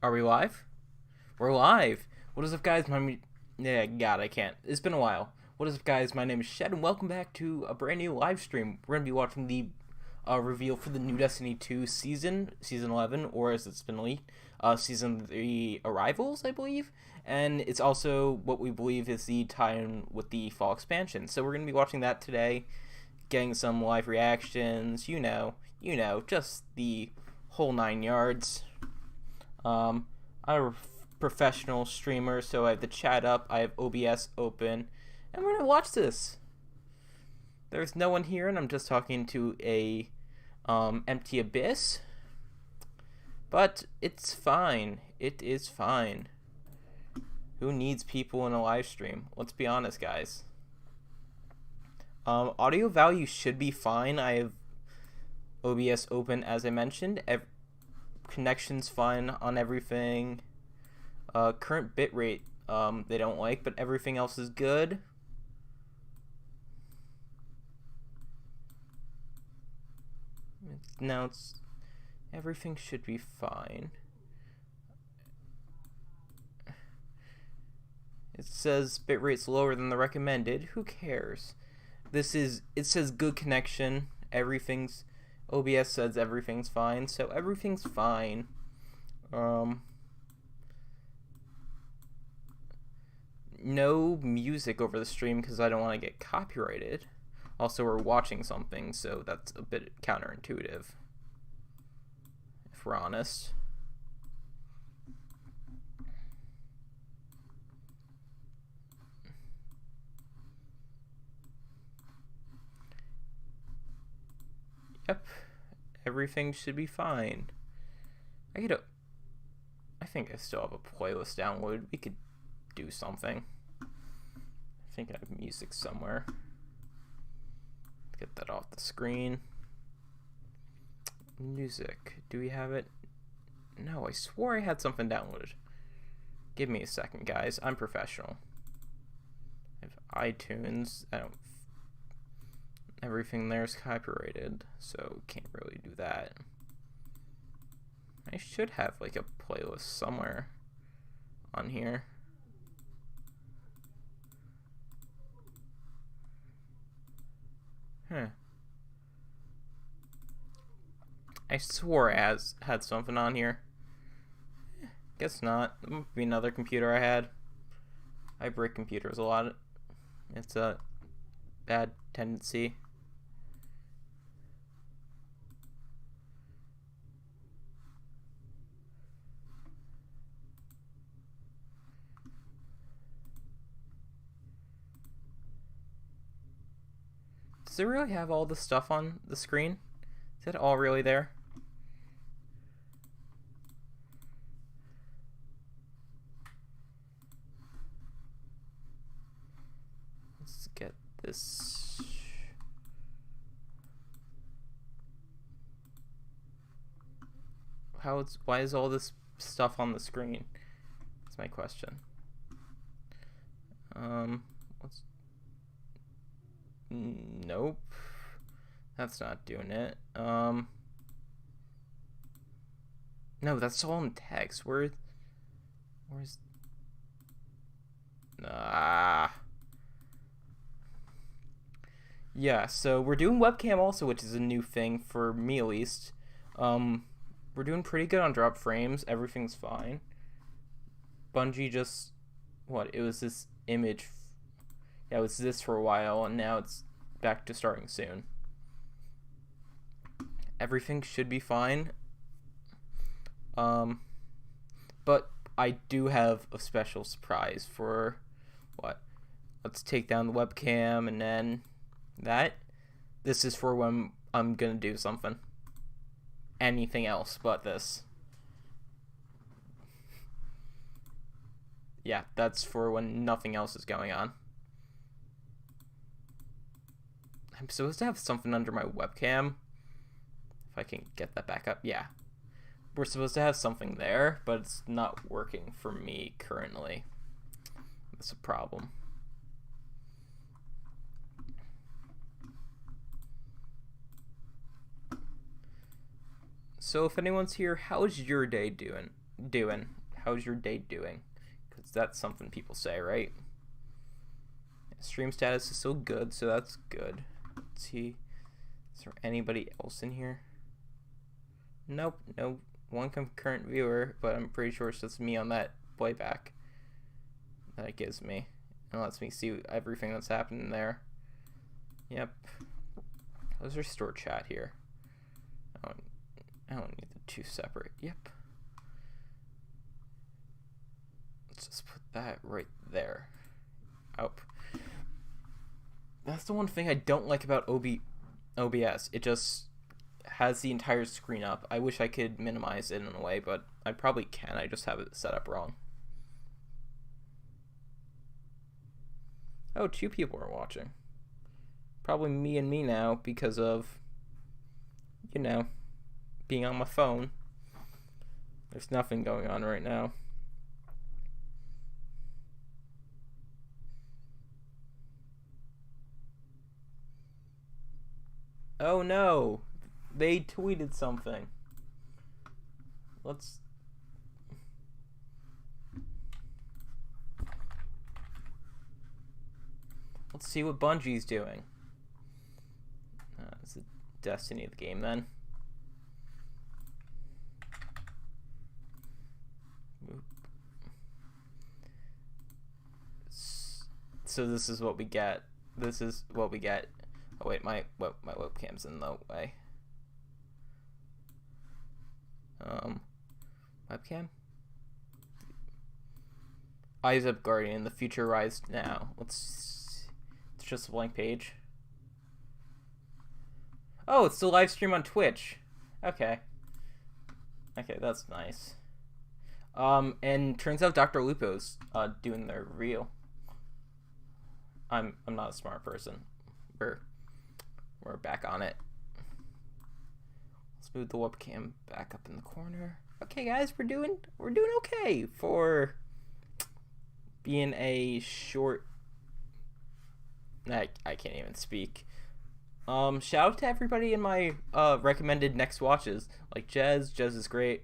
Are we live? We're live. What is up, guys? Yeah, God, I can't. It's been a while. What is up, guys? My name is Shed, and welcome back to a brand new live stream. We're gonna be watching the reveal for the new Destiny 2 season 11, or as it's been leaked, season 3 arrivals, I believe. And it's also what we believe is the tie-in with the fall expansion. So we're gonna be watching that today, getting some live reactions. Just the whole 9 yards. I'm a professional streamer, so I have the chat up, I have OBS open, and we're gonna watch this. There's no one here, and I'm just talking to a empty abyss. But it's fine. It is fine. Who needs people in a live stream? Let's be honest, guys. Audio value should be fine. I have OBS open, as I mentioned. Connection's fine on everything. Current bitrate they don't like, but everything else is good. Everything should be fine. It says bitrate's lower than the recommended. Who cares? It says good connection. OBS says everything's fine, so everything's fine. No music over the stream because I don't want to get copyrighted. Also, we're watching something, so that's a bit counterintuitive, if we're honest. Yep, everything should be fine. I think I still have a playlist downloaded. We could do something. I think I have music somewhere. Get that off the screen. Music. Do we have it? No, I swore I had something downloaded. Give me a second, guys. I'm professional. I have iTunes. Everything there's copyrighted, so can't really do that. I should have like a playlist somewhere on here. I swore I had something on here. Guess not. It might be another computer I had. I break computers a lot. It's a bad tendency. Does it really have all the stuff on the screen? Is it all really there? Let's get this. Why is all this stuff on the screen? That's my question. Nope. That's not doing it. No, that's all in text. Where's yeah, so we're doing webcam also, which is a new thing for me at least. We're doing pretty good on drop frames. Everything's fine. Bungie just it was this image. Yeah, it was this for a while, and now it's back to starting soon. Everything should be fine. But I do have a special surprise for let's take down the webcam, and then this is for when I'm gonna do something. Anything else but this. Yeah, that's for when nothing else is going on. I'm supposed to have something under my webcam. If I can get that back up. Yeah. We're supposed to have something there, but it's not working for me currently. That's a problem. So if anyone's here, how's your day doing? doing? How's your day doing? Because that's something people say, right? Stream status is still good, so that's good. Let's see. Is there anybody else in here? Nope, no one concurrent viewer, but I'm pretty sure it's just me on that playback that it gives me. And lets me see everything that's happening there. Yep. Let's restore chat here. I don't need the two separate. Yep. Let's just put that right there. Oh. That's the one thing I don't like about OBS. It just has the entire screen up. I wish I could minimize it in a way, but I probably can. I just have it set up wrong. Oh, 2 people are watching. Probably me and me now because of, you know, being on my phone. There's nothing going on right now. Oh no, they tweeted something. Let's see what Bungie's doing. It's the Destiny of the game then. So this is what we get. This is what we get. Oh wait, my webcam's in the way. Webcam? Eyes up, Guardian. The future arrives now. It's just a blank page. Oh, it's the live stream on Twitch. Okay. Okay, that's nice. And turns out Dr. Lupo's doing their reel. I'm not a smart person. We're back on it. Let's move the webcam back up in the corner. Okay, guys, we're doing okay for being a short. I can't even speak. Shout out to everybody in my recommended next watches, like Jez. Jez is great.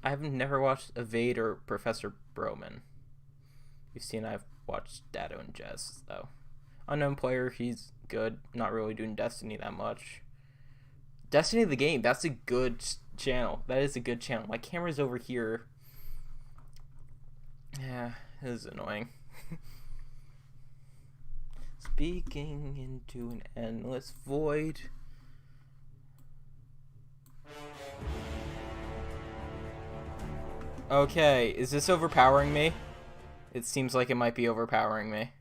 I have never watched Evade or Professor Broman. You've seen I've watched Dado and Jez though. Unknown player, he's good. Not really doing Destiny that much. Destiny the game, that's a good channel. That is a good channel. My camera's over here. Yeah, it is annoying. Speaking into an endless void. Okay, is this overpowering me? It seems like it might be overpowering me.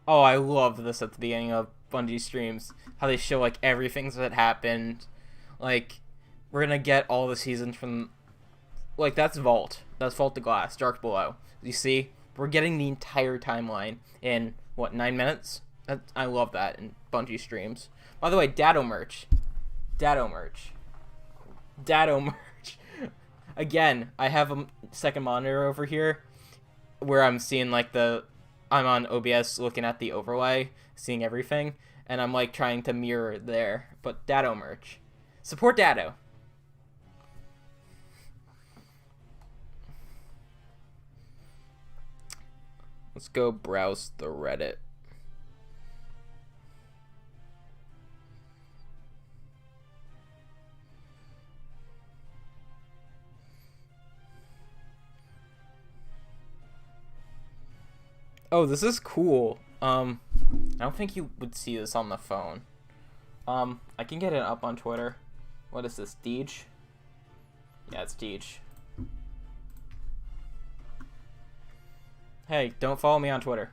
Oh, I love this at the beginning of Bungie streams. How they show, like, everything that happened. Like, we're gonna get all the seasons from... Like, that's Vault. That's Vault to Glass. Dark Below. You see? We're getting the entire timeline in, what, 9 minutes? I love that in Bungie streams. By the way, Dado merch. Dado merch. Dado merch. Again, I have a second monitor over here where I'm seeing, like, I'm on OBS looking at the overlay, seeing everything, and I'm like trying to mirror it there. But Dado merch. Support Dado. Let's go browse the Reddit. Oh, this is cool. I don't think you would see this on the phone. I can get it up on Twitter. What is this, Deej? Yeah, it's Deej. Hey, don't follow me on Twitter.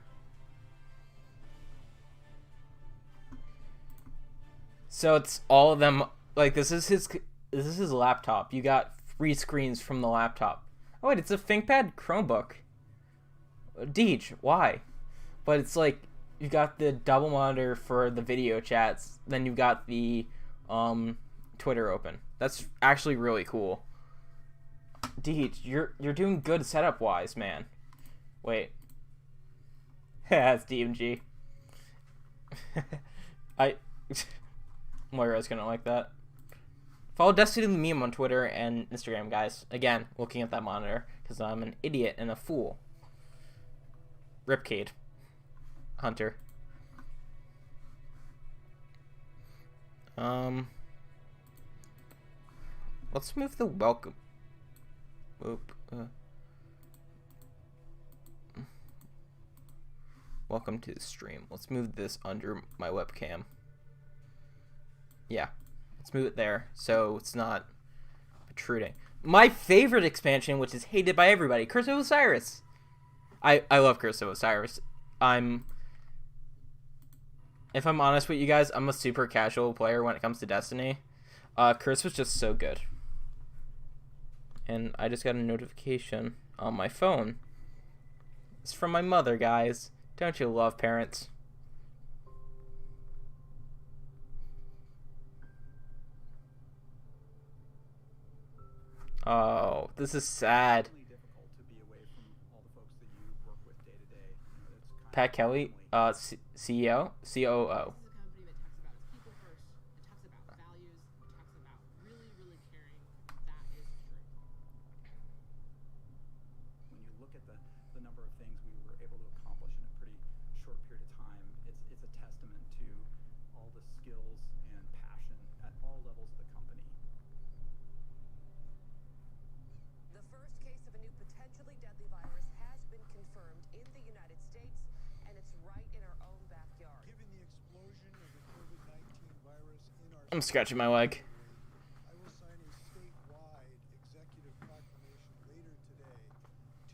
So it's all of them. Like, this is his laptop. You got 3 screens from the laptop. Oh wait, it's a ThinkPad Chromebook. Deej, why? But it's like you got the double monitor for the video chats, then you got the Twitter open. That's actually really cool. Deej, you're doing good setup wise, man. Wait. Yeah, it's DMG. I Moira's gonna like that. Follow Destiny the Meme on Twitter and Instagram, guys. Again, looking at that monitor because I'm an idiot and a fool. Ripcade. Hunter. Let's move the welcome. Oop. Welcome to the stream. Let's move this under my webcam. Yeah. Let's move it there so it's not protruding. My favorite expansion, which is hated by everybody, Curse of Osiris. I love Curse of Osiris. If I'm honest with you guys, I'm a super casual player when it comes to Destiny. Curse was just so good. And I just got a notification on my phone. It's from my mother, guys. Don't you love parents? Oh, this is sad. Pat Kelly, CEO, COO. I'm scratching my leg. I will sign a statewide executive proclamation later today,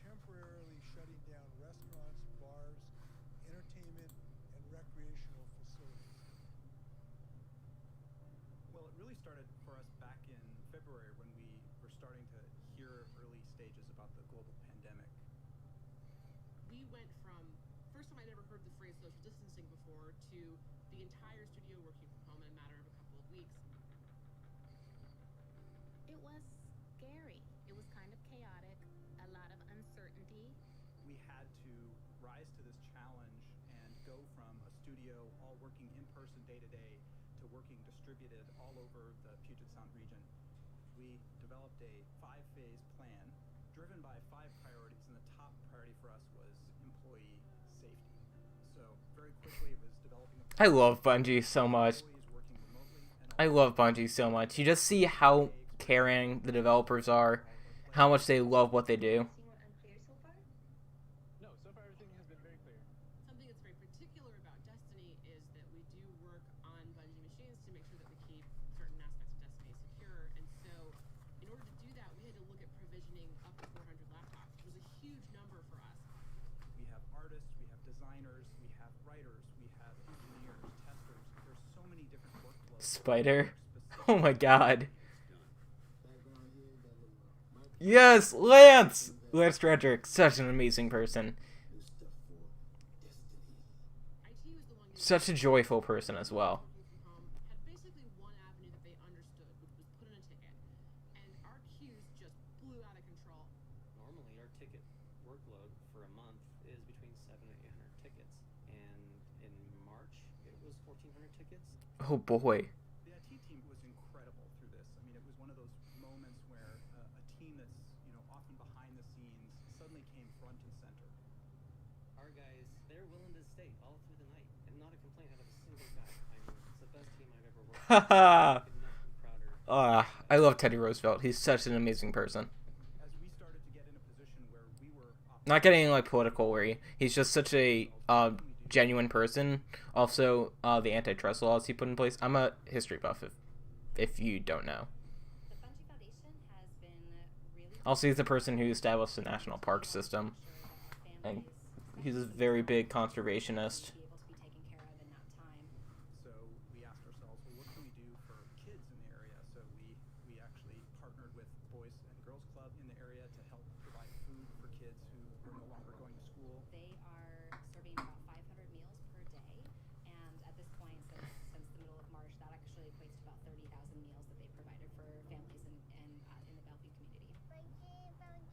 temporarily shutting down restaurants, bars, entertainment, and recreational facilities. Well, it really started for us back in February when we were starting to hear early stages about the global pandemic. We went from, first time I'd ever heard the phrase social distancing before, to the entire studio working from home in a matter of a couple of weeks. It was scary. It was kind of chaotic, a lot of uncertainty. We had to rise to this challenge and go from a studio all working in person day to day to working distributed all over the Puget Sound region. We developed a 5-phase plan driven by 5 priorities, and the top priority for us was employee safety. So very quickly it was developing a I love Bungie so much. I love Bungie so much. You just see how caring the developers are, how much they love what they do. No, so far everything has been very clear. Something that's very particular about Destiny is that we do work on Bungie machines to make sure that we keep certain aspects of Destiny secure. And so, in order to do that, we had to look at provisioning up to 400 laptops, which was a huge number for us. We have artists, we have designers, we have writers, we have engineers, testers. There's so many different workflows. Spider. Oh my god. Yes, Lance! Lance Dredrick, such an amazing person. Such a joyful person as well. Had basically one avenue that they understood, which was put in a ticket. And our queues just blew out of control. Normally, our ticket workload for a month is between 700 and 800 tickets. And in March, it was 1,400 tickets. Oh boy. The IT team was incredible through this. I mean, it was one of those moments where a team that's, often behind the scenes suddenly came front and center. Our guys, they're willing to stay all through the night, and not a complaint out of a single guy. I mean, it's the best team I've ever worked with. I could not be prouder. I love Teddy Roosevelt. He's such an amazing person. As we started to get in a position where we were Not getting like political, where he's just such a genuine person. Also, the antitrust laws he put in place. I'm a history buff, if you don't know. The Bungie Foundation has been really... Also, he's the person who established the national park system, and he's a very big conservationist. ...be able to be taken care of in that time. So we asked ourselves, well, what can we do for kids in the area? So we actually partnered with Boys and Girls Club in the area to help provide food for kids who were no longer going to school. They are serving about 500 meals per day, and at this point, since the middle of March, that actually equates to about 30,000 meals that they provided for families in the Bellevue community. Bungie Foundation,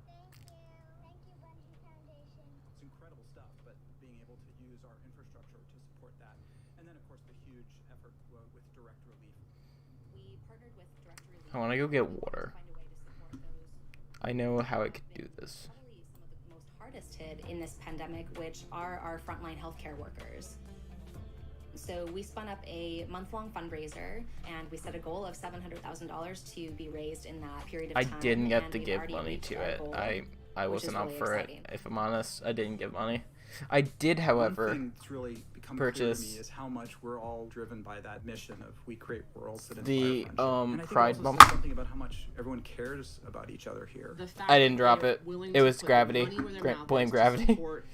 thank you. Thank you, Bungie Foundation. It's incredible stuff, but able to use our infrastructure to support that. And then, of course, the huge effort with direct relief. We partnered with direct relief. I want to go get to water. find a way to support those I know how I could do this. probably some of the most hardest hit in this pandemic, which are our frontline healthcare workers. So we spun up a month-long fundraiser, and we set a goal of $700,000 to be raised in that period of I time. didn't get and to we've give already money reached to our it. goal, I which is wasn't up really for exciting. it. If I'm honest, I didn't give money. I did, however, One thing that's really become clear to purchase me is how much we're all driven by that mission of we create worlds that the, inspire friendship. And I think Pride it also bump. says something about how much everyone cares about each other here. The fact I didn't that drop they're it. willing It to was put gravity. money where their mouth Blame is gravity. To support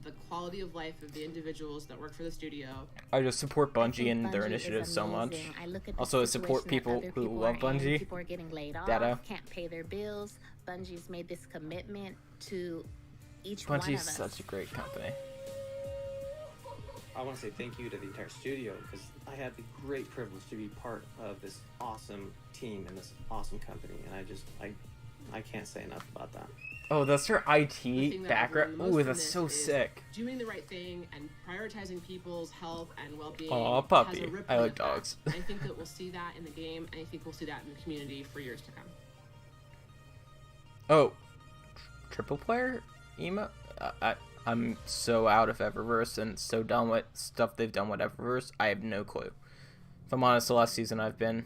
the quality of life of the individuals that work for the studio. I just support I Bungie think and their Bungie is initiatives so much. amazing. I look at the Also, I support situation that people other who people love are in. Bungie. People are getting laid off, Data. can't pay their bills. Bungie's made this commitment to each one of Bungie's us. such a great company. I want to say thank you to the entire studio because I had the great privilege to be part of this awesome team and this awesome company, and I can't say enough about that. Oh, that's her The thing IT that background. I've learned the most Ooh, from that's this so is sick. Doing the right thing and prioritizing people's health and well-being. Aw, Has puppy. a ripple I like effect. dogs. I think that we'll see that in the game, and I think we'll see that in the community for years to come. Oh, triple player emo. I'm so out of Eververse and so done with stuff they've done with Eververse. I have no clue. If I'm honest, the last season I've been.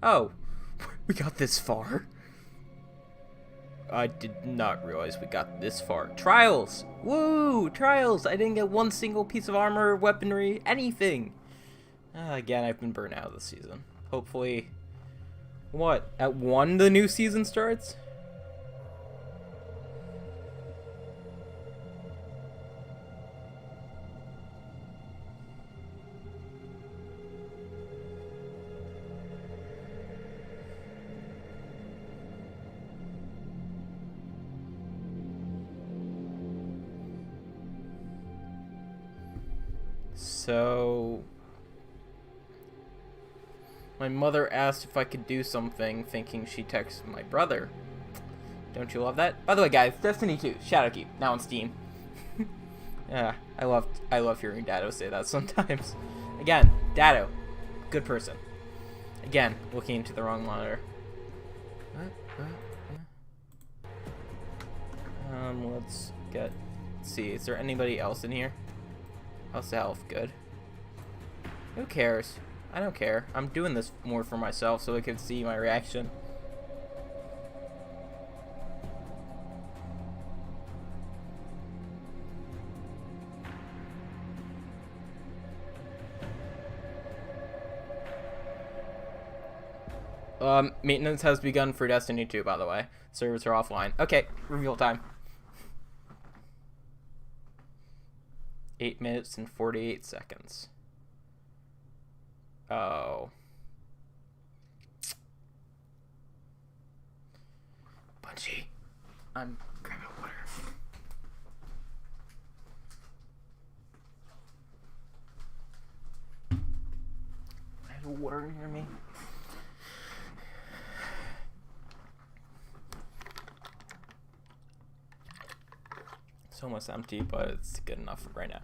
Oh, we got this far. I did not realize we got this far. Trials! Woo! Trials! I didn't get one single piece of armor, weaponry, anything. Again, I've been burnt out this season. Hopefully. What? At 1 the new season starts? So, my mother asked if I could do something, thinking she texted my brother. Don't you love that? By the way, guys, Destiny 2, Shadowkeep, now on Steam. Yeah, I love hearing Dado say that sometimes. Again, Dado, good person. Again, looking into the wrong monitor. Let's see, is there anybody else in here? How's the health? Good. Who cares? I don't care. I'm doing this more for myself so I can see my reaction. Maintenance has begun for Destiny 2, by the way. Servers are offline. Okay, reveal time. 8 minutes and 48 seconds. Oh. Bungie. I'm grabbing water. I have water near me. It's almost empty, but it's good enough for right now.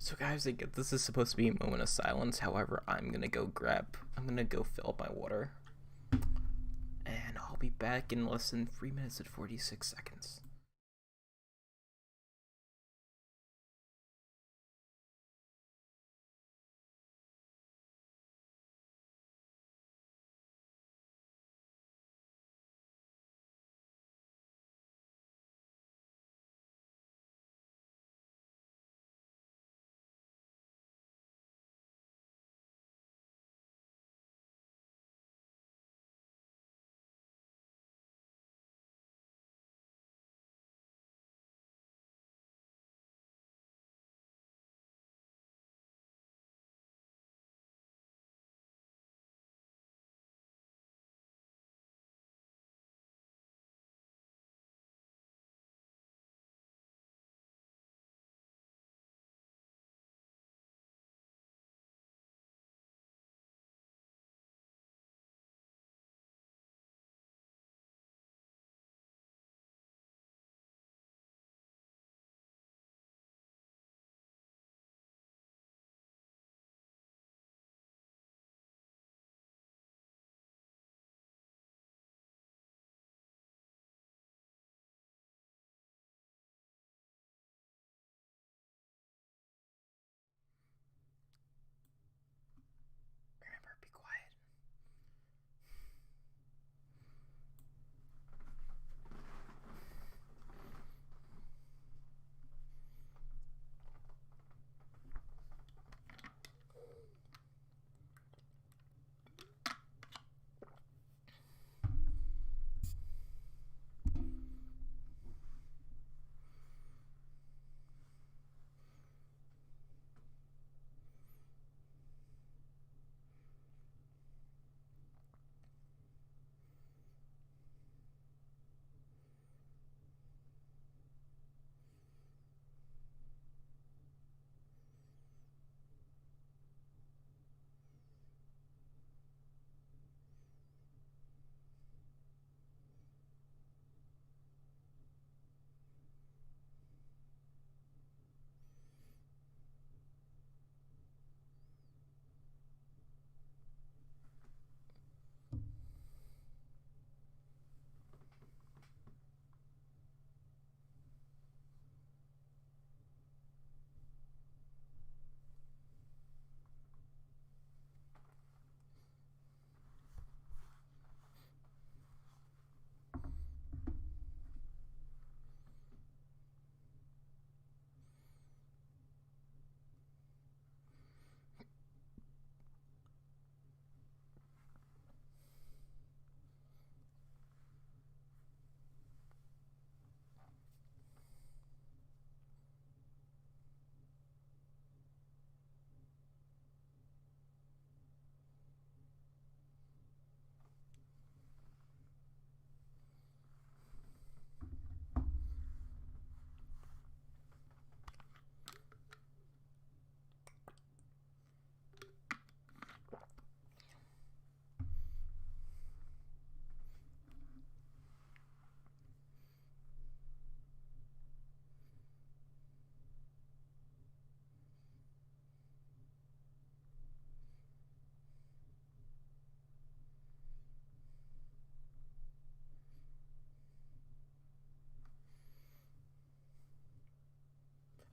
So guys, like, this is supposed to be a moment of silence. However, I'm gonna go fill up my water, and I'll be back in less than 3 minutes and 46 seconds. Remember, be quiet.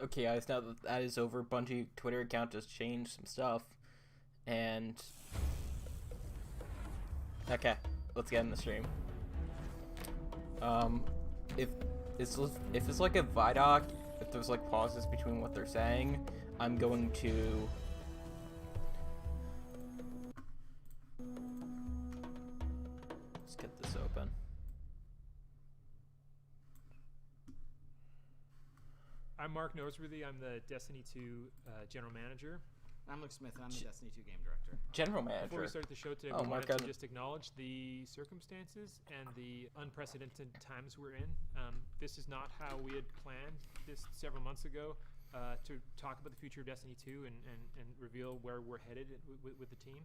Okay, guys, now that is over, Bungie Twitter account just changed some stuff, and okay, let's get in the stream. If it's like a VOD, if there's like pauses between what they're saying, I'm going to let's get this open. I'm Mark Noseworthy. I'm the Destiny 2 general manager. I'm Luke Smith, and I'm the Destiny 2 game director. General manager. Before we start the show today, we wanted to just acknowledge the circumstances and the unprecedented times we're in. This is not how we had planned this several months ago to talk about the future of Destiny 2 and reveal where we're headed with the team.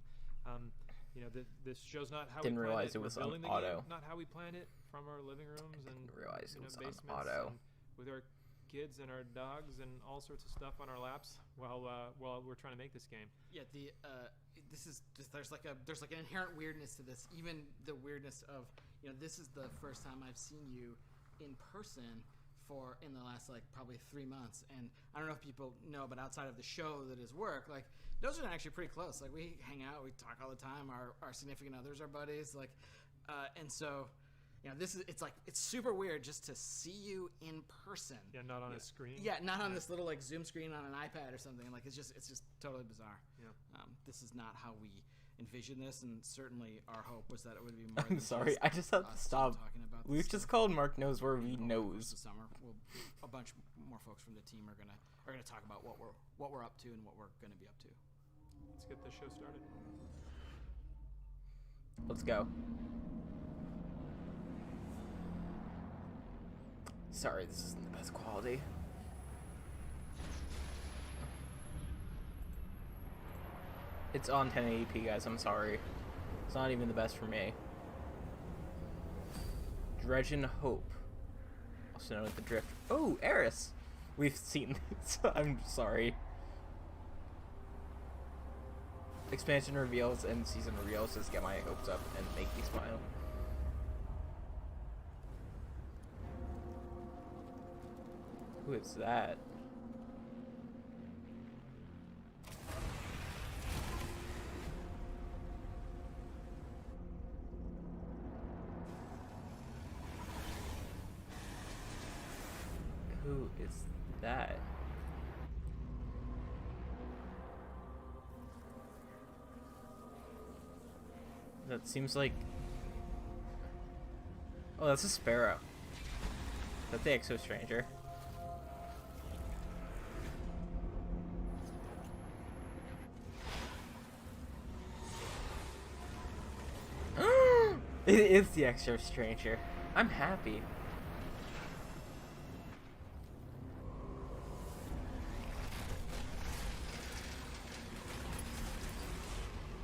You know, this show's not how Didn't we planned realize it. it was We're building on auto. Not how we planned it from our living rooms and Didn't realize it was basements on auto. and with our kids and our dogs and all sorts of stuff on our laps while we're trying to make this game. Yeah, there's like an inherent weirdness to this. Even the weirdness of, this is the first time I've seen you in person in the last like probably 3 months, and I don't know if people know, but outside of the show that is work, like those are actually pretty close. Like we hang out, we talk all the time. Our significant others are buddies, like, and so. It's super weird just to see you in person. Yeah, not on a screen. Yeah, not on this little like Zoom screen on an iPad or something. Like it's just totally bizarre. Yeah. This is not how we envisioned this, and certainly our hope was that it would be more. I'm sorry, I just have to stop. We've just called Mark Knows Where We Knows. This summer, a bunch more folks from the team are gonna talk about what we're up to and what we're gonna be up to. Let's get the show started. Let's go. Sorry, this isn't the best quality. It's on 1080p, guys. I'm sorry. It's not even the best for me. Dredgen Hope. Also known as the Drift. Oh, Eris! We've seen this. I'm sorry. Expansion reveals and season reveals just get my hopes up and make me smile. Who is that? Who is that? That seems like... Oh, that's a sparrow. That's the Exo Stranger. It is the Exo Stranger. I'm happy.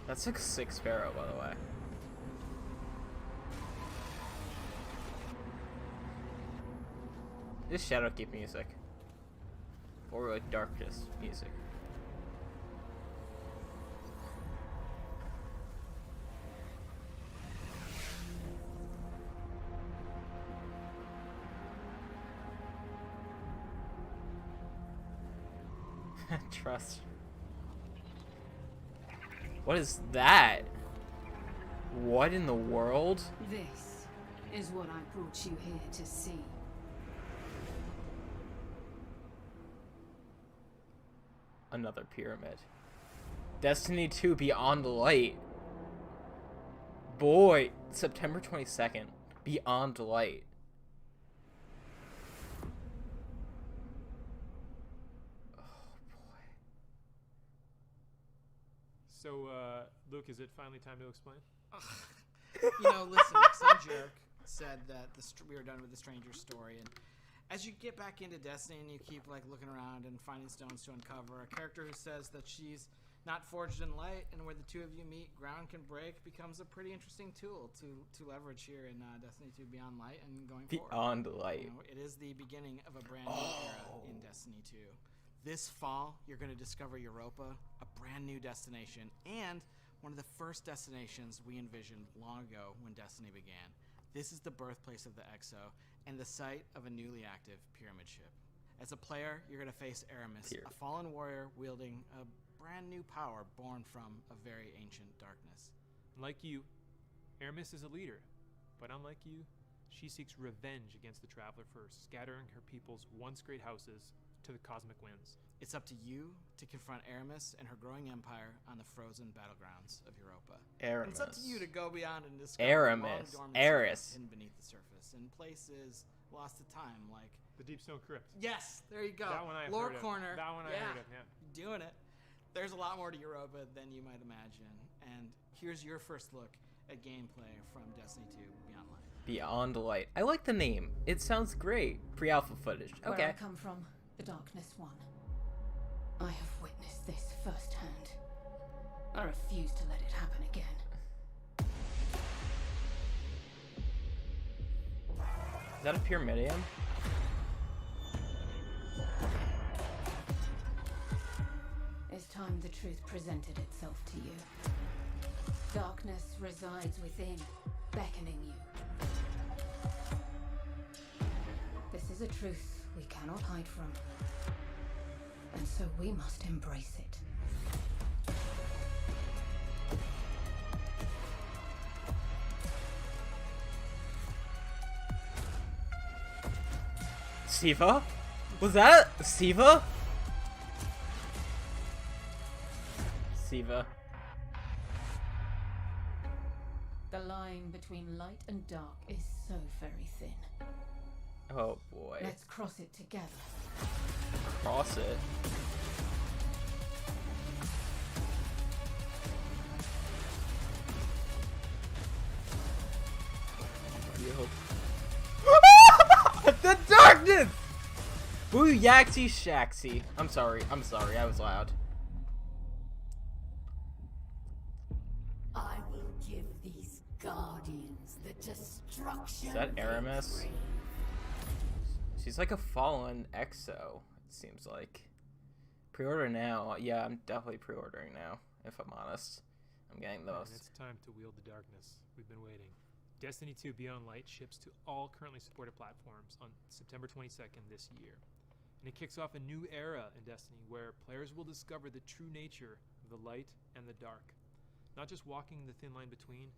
That's like 6 sparrow, by the way. This Shadowkeep music. Or like Darkness music. Trust. What is that? What in the world? This is what I brought you here to see. Another pyramid. Destiny 2 Beyond Light. Boy, September 22nd. Beyond Light. So, Luke, is it finally time to explain? Listen, some jerk said that we were done with the Stranger's story, and as you get back into Destiny and you keep like looking around and finding stones to uncover, a character who says that she's not forged in light, and where the two of you meet, ground can break, becomes a pretty interesting tool to leverage here in Destiny 2 Beyond Light and going forward. Beyond Light. It is the beginning of a brand new era in Destiny 2. This fall, you're going to discover Europa, a brand new destination, and one of the first destinations we envisioned long ago when Destiny began. This is the birthplace of the Exo and the site of a newly active pyramid ship. As a player, you're going to face Aramis, a fallen warrior wielding a brand new power born from a very ancient darkness. Like you, Aramis is a leader, but unlike you, she seeks revenge against the Traveler for scattering her people's once great houses to the cosmic winds. It's up to you to confront Aramis and her growing empire on the frozen battlegrounds of Europa. Aramis. And it's up to you to go beyond and discover Eris hidden beneath the surface in places lost to time, like the Deep Stone Crypt. Yes, there you go. That one I Lore heard Corner. Of. That one I heard of. Yeah, doing it. There's a lot more to Europa than you might imagine, and here's your first look at gameplay from Destiny 2 Beyond Light. Beyond Light. I like the name. It sounds great. Pre-alpha footage. Okay. Where I come from, the Darkness One. I have witnessed this firsthand. I refuse to let it happen again. Is that a pyramidium? time the truth presented itself to you. Darkness resides within, beckoning you. This is a truth we cannot hide from. And so we must embrace it. Siva? Was that Siva? Siva. The line between light and dark is so very thin. Oh boy. Let's cross it together. Cross it. Yo. The darkness! Ooh, Yaxy Shaxy. I'm sorry, I was loud. I will give these guardians the destruction. Is that Aramis? She's like a fallen exo, it seems like. Pre-order now. Yeah, I'm definitely pre-ordering now, if I'm honest. I'm getting those. It's time to wield the darkness. We've been waiting. Destiny 2 Beyond Light ships to all currently supported platforms on September 22nd this year. And it kicks off a new era in Destiny where players will discover the true nature of the light and the dark. Not just walking the thin line between,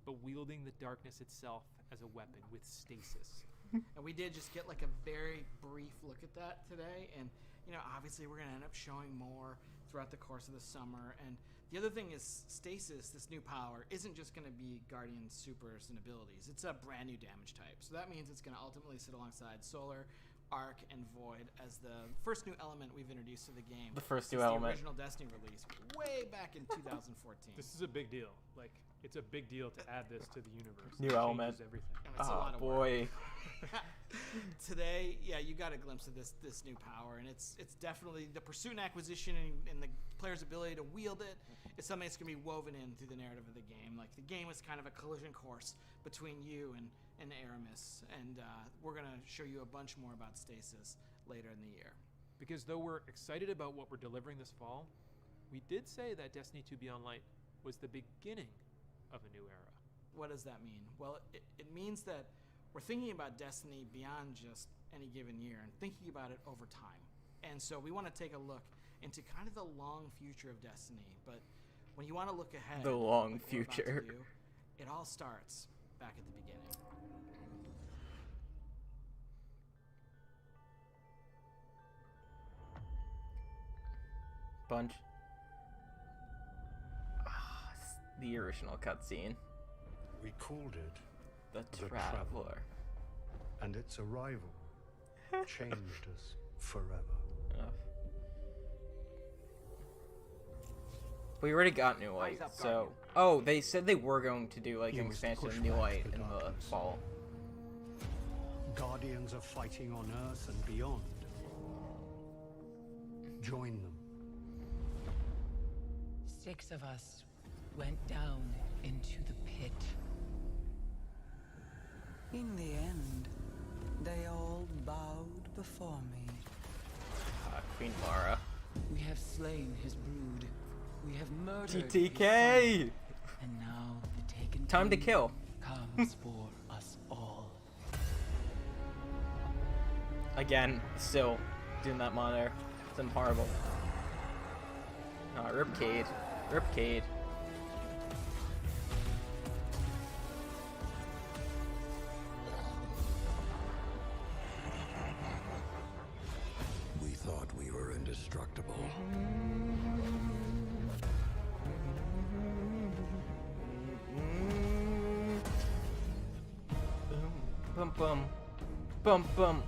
but wielding the darkness itself as a weapon with stasis. And we did just get like a very brief look at that today, and you know, obviously we're going to end up showing more throughout the course of the summer. And the other thing is stasis, this new power, isn't just going to be Guardian supers and abilities. It's a brand new damage type. So that means it's going to ultimately sit alongside Solar, Arc, and Void as the first new element we've introduced to the game. The first new since element. The original Destiny release way back in 2014. This is a big deal. Like, it's a big deal to add this to the universe. New It element. changes everything. And it's a lot of boy. Today, yeah, you got a glimpse of this new power, and it's definitely the pursuit and acquisition and the player's ability to wield it is something that's going to be woven in through the narrative of the game. Like, the game is kind of a collision course between you and Aramis, and we're going to show you a bunch more about stasis later in the year. Because though we're excited about what we're delivering this fall, we did say that Destiny 2 Beyond Light was the beginning of a new era. What does that mean? Well, it means that we're thinking about Destiny beyond just any given year and thinking about it over time. And so we want to take a look into kind of the long future of Destiny. But when you want to look ahead, The long like we're about to future. do, it all starts back at the beginning. Bunch. The original cutscene. We called it The The Traveler. and its arrival changed us forever. Ugh. We already got New Light, so... Oh, they said they were going to do, like, You an must expansion push of New back Light the in the darkness. fall. Guardians are fighting on Earth and beyond. Join them. 6 of us went down into the pit. In the end, they all bowed before me. Queen Lara. We have slain his brood. We have murdered his TTK! son. And now the taken Time to king kill. comes for us all. Again, still doing that monitor. It's horrible. Ripcade. Ripcade. We thought we were indestructible. Bum bum. Bum bum.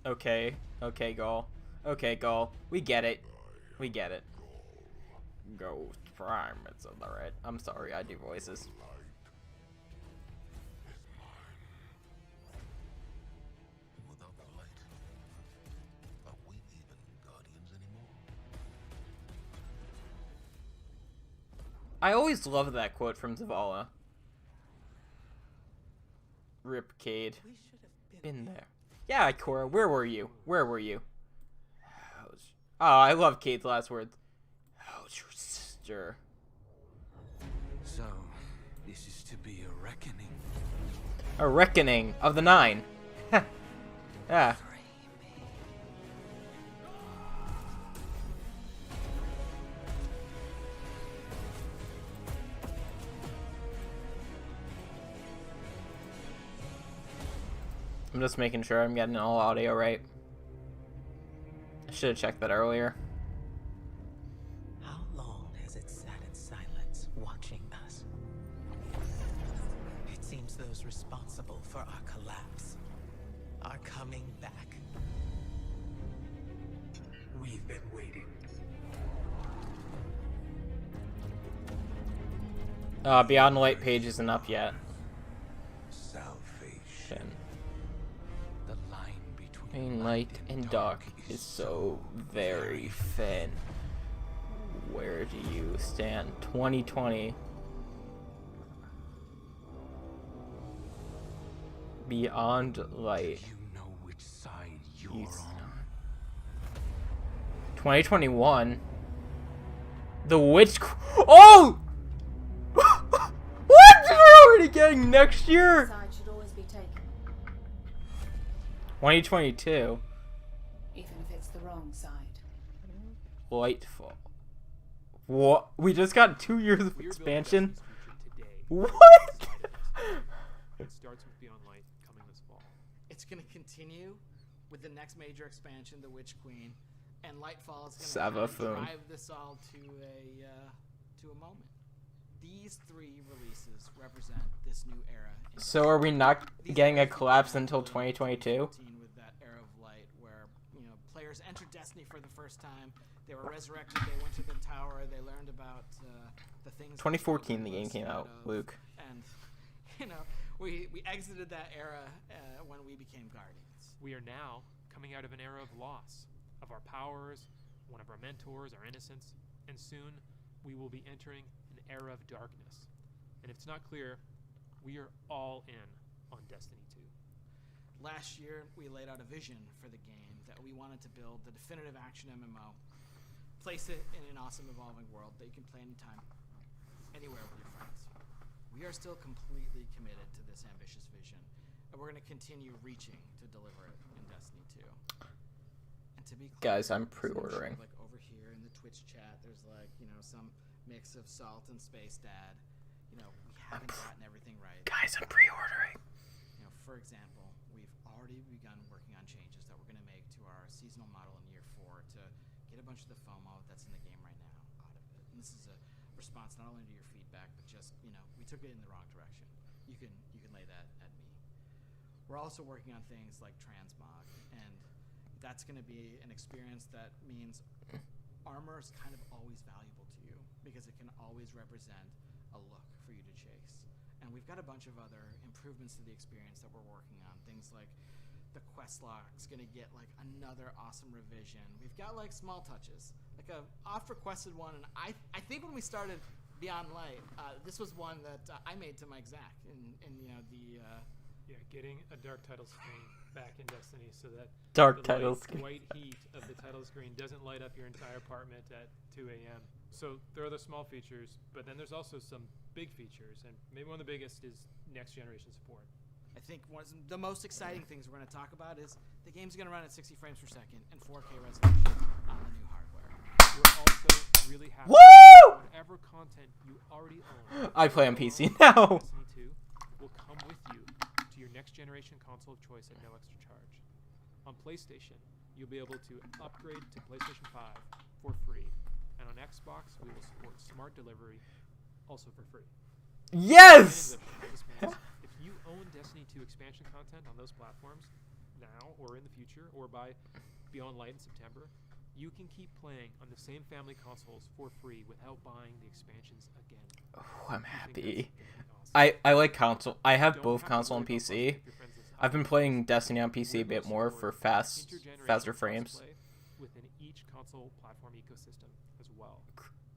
Okay. Okay, Gaul. Okay, Gaul. We get it. We get it. Ghost Prime. It's alright. I'm sorry, I do voices. Without the light, are we even guardians anymore? I always love that quote from Zavala. Rip Cade. Been there. Yeah, Cora, where were you? Where were you? Oh, I love Cade's last words. How's your sister? So, this is to be a reckoning. A reckoning of the 9. Yeah. I'm just making sure I'm getting all audio right. I should have checked that earlier. How long has it sat in silence, watching us? It seems those responsible for our collapse are coming back. We've been waiting. Beyond Light page isn't up yet. Salvation. The line Between light and dark is so very thin. Where do you stand? 2020. Beyond Light. You know which side you're He's on. 2021. The Witch. Oh! What? We're already getting next year. Side should always be taken, 2022. even if it's the wrong side. Lightfall. What? We just got 2 years of expansion. What? It starts with Beyond Light coming this fall. It's going to continue with the next major expansion, the Witch Queen, and Lightfall is going to drive this all to a moment. These 3 releases represent this new era. So are we not getting a collapse until 2022? With that era of light, where players entered Destiny for the first time. They were resurrected. They went to the tower. They learned about the things. 2014, the game came out, Luke. And we exited that era when we became Guardians. We are now coming out of an era of loss of our powers, one of our mentors, our innocence, and soon we will be entering an era of darkness. And if it's not clear, we are all in on Destiny 2. Last year, we laid out a vision for the game that we wanted to build the definitive action MMO, place it in an awesome evolving world that you can play anytime, anywhere with your friends. We are still completely committed to this ambitious vision, and we're going to continue reaching to deliver it in Destiny 2. And to be clear, guys, I'm pre-ordering. like over here in the Twitch chat, there's some mix of Salt and Space Dad. We haven't gotten everything right. Guys, I'm pre-ordering. For example, we've already begun working on changes that we're going to make to our seasonal model in year 4 to get a bunch of the FOMO that's in the game right now out of it. And this is a response not only to your feedback, but just, we took it in the wrong direction. You can lay that at me. We're also working on things like transmog, and that's going to be an experience that means armor is kind of always valuable to you because it can always represent a look for you to chase. And we've got a bunch of other improvements to the experience that we're working on. Things like the quest log's going to get another awesome revision. We've got small touches, like a oft requested one. And I think when we started Beyond Light, this was one that I made to Mike Zach in getting a dark title screen back in Destiny so that the white heat of the title screen doesn't light up your entire apartment at 2 a.m. So there are the small features, but then there's also some big features, and maybe one of the biggest is next generation support. I think one of the most exciting things we're going to talk about is the game's going to run at 60 frames per second and 4K resolution on the new hardware. We're also really happy with whatever content you already own. I play on PC now. Destiny 2 will come with you to your next generation console of choice at no extra charge. On PlayStation, you'll be able to upgrade to PlayStation 5 for free. And on Xbox, we will support smart delivery, also for free. Yes! This means if you own Destiny 2 expansion content on those platforms, now or in the future, or by Beyond Light in September, you can keep playing on the same family consoles for free without buying the expansions again. Oh, I'm happy. I like console. I have both console and PC. I've been playing Destiny on PC a bit more for faster frames. Within each console platform ecosystem as well.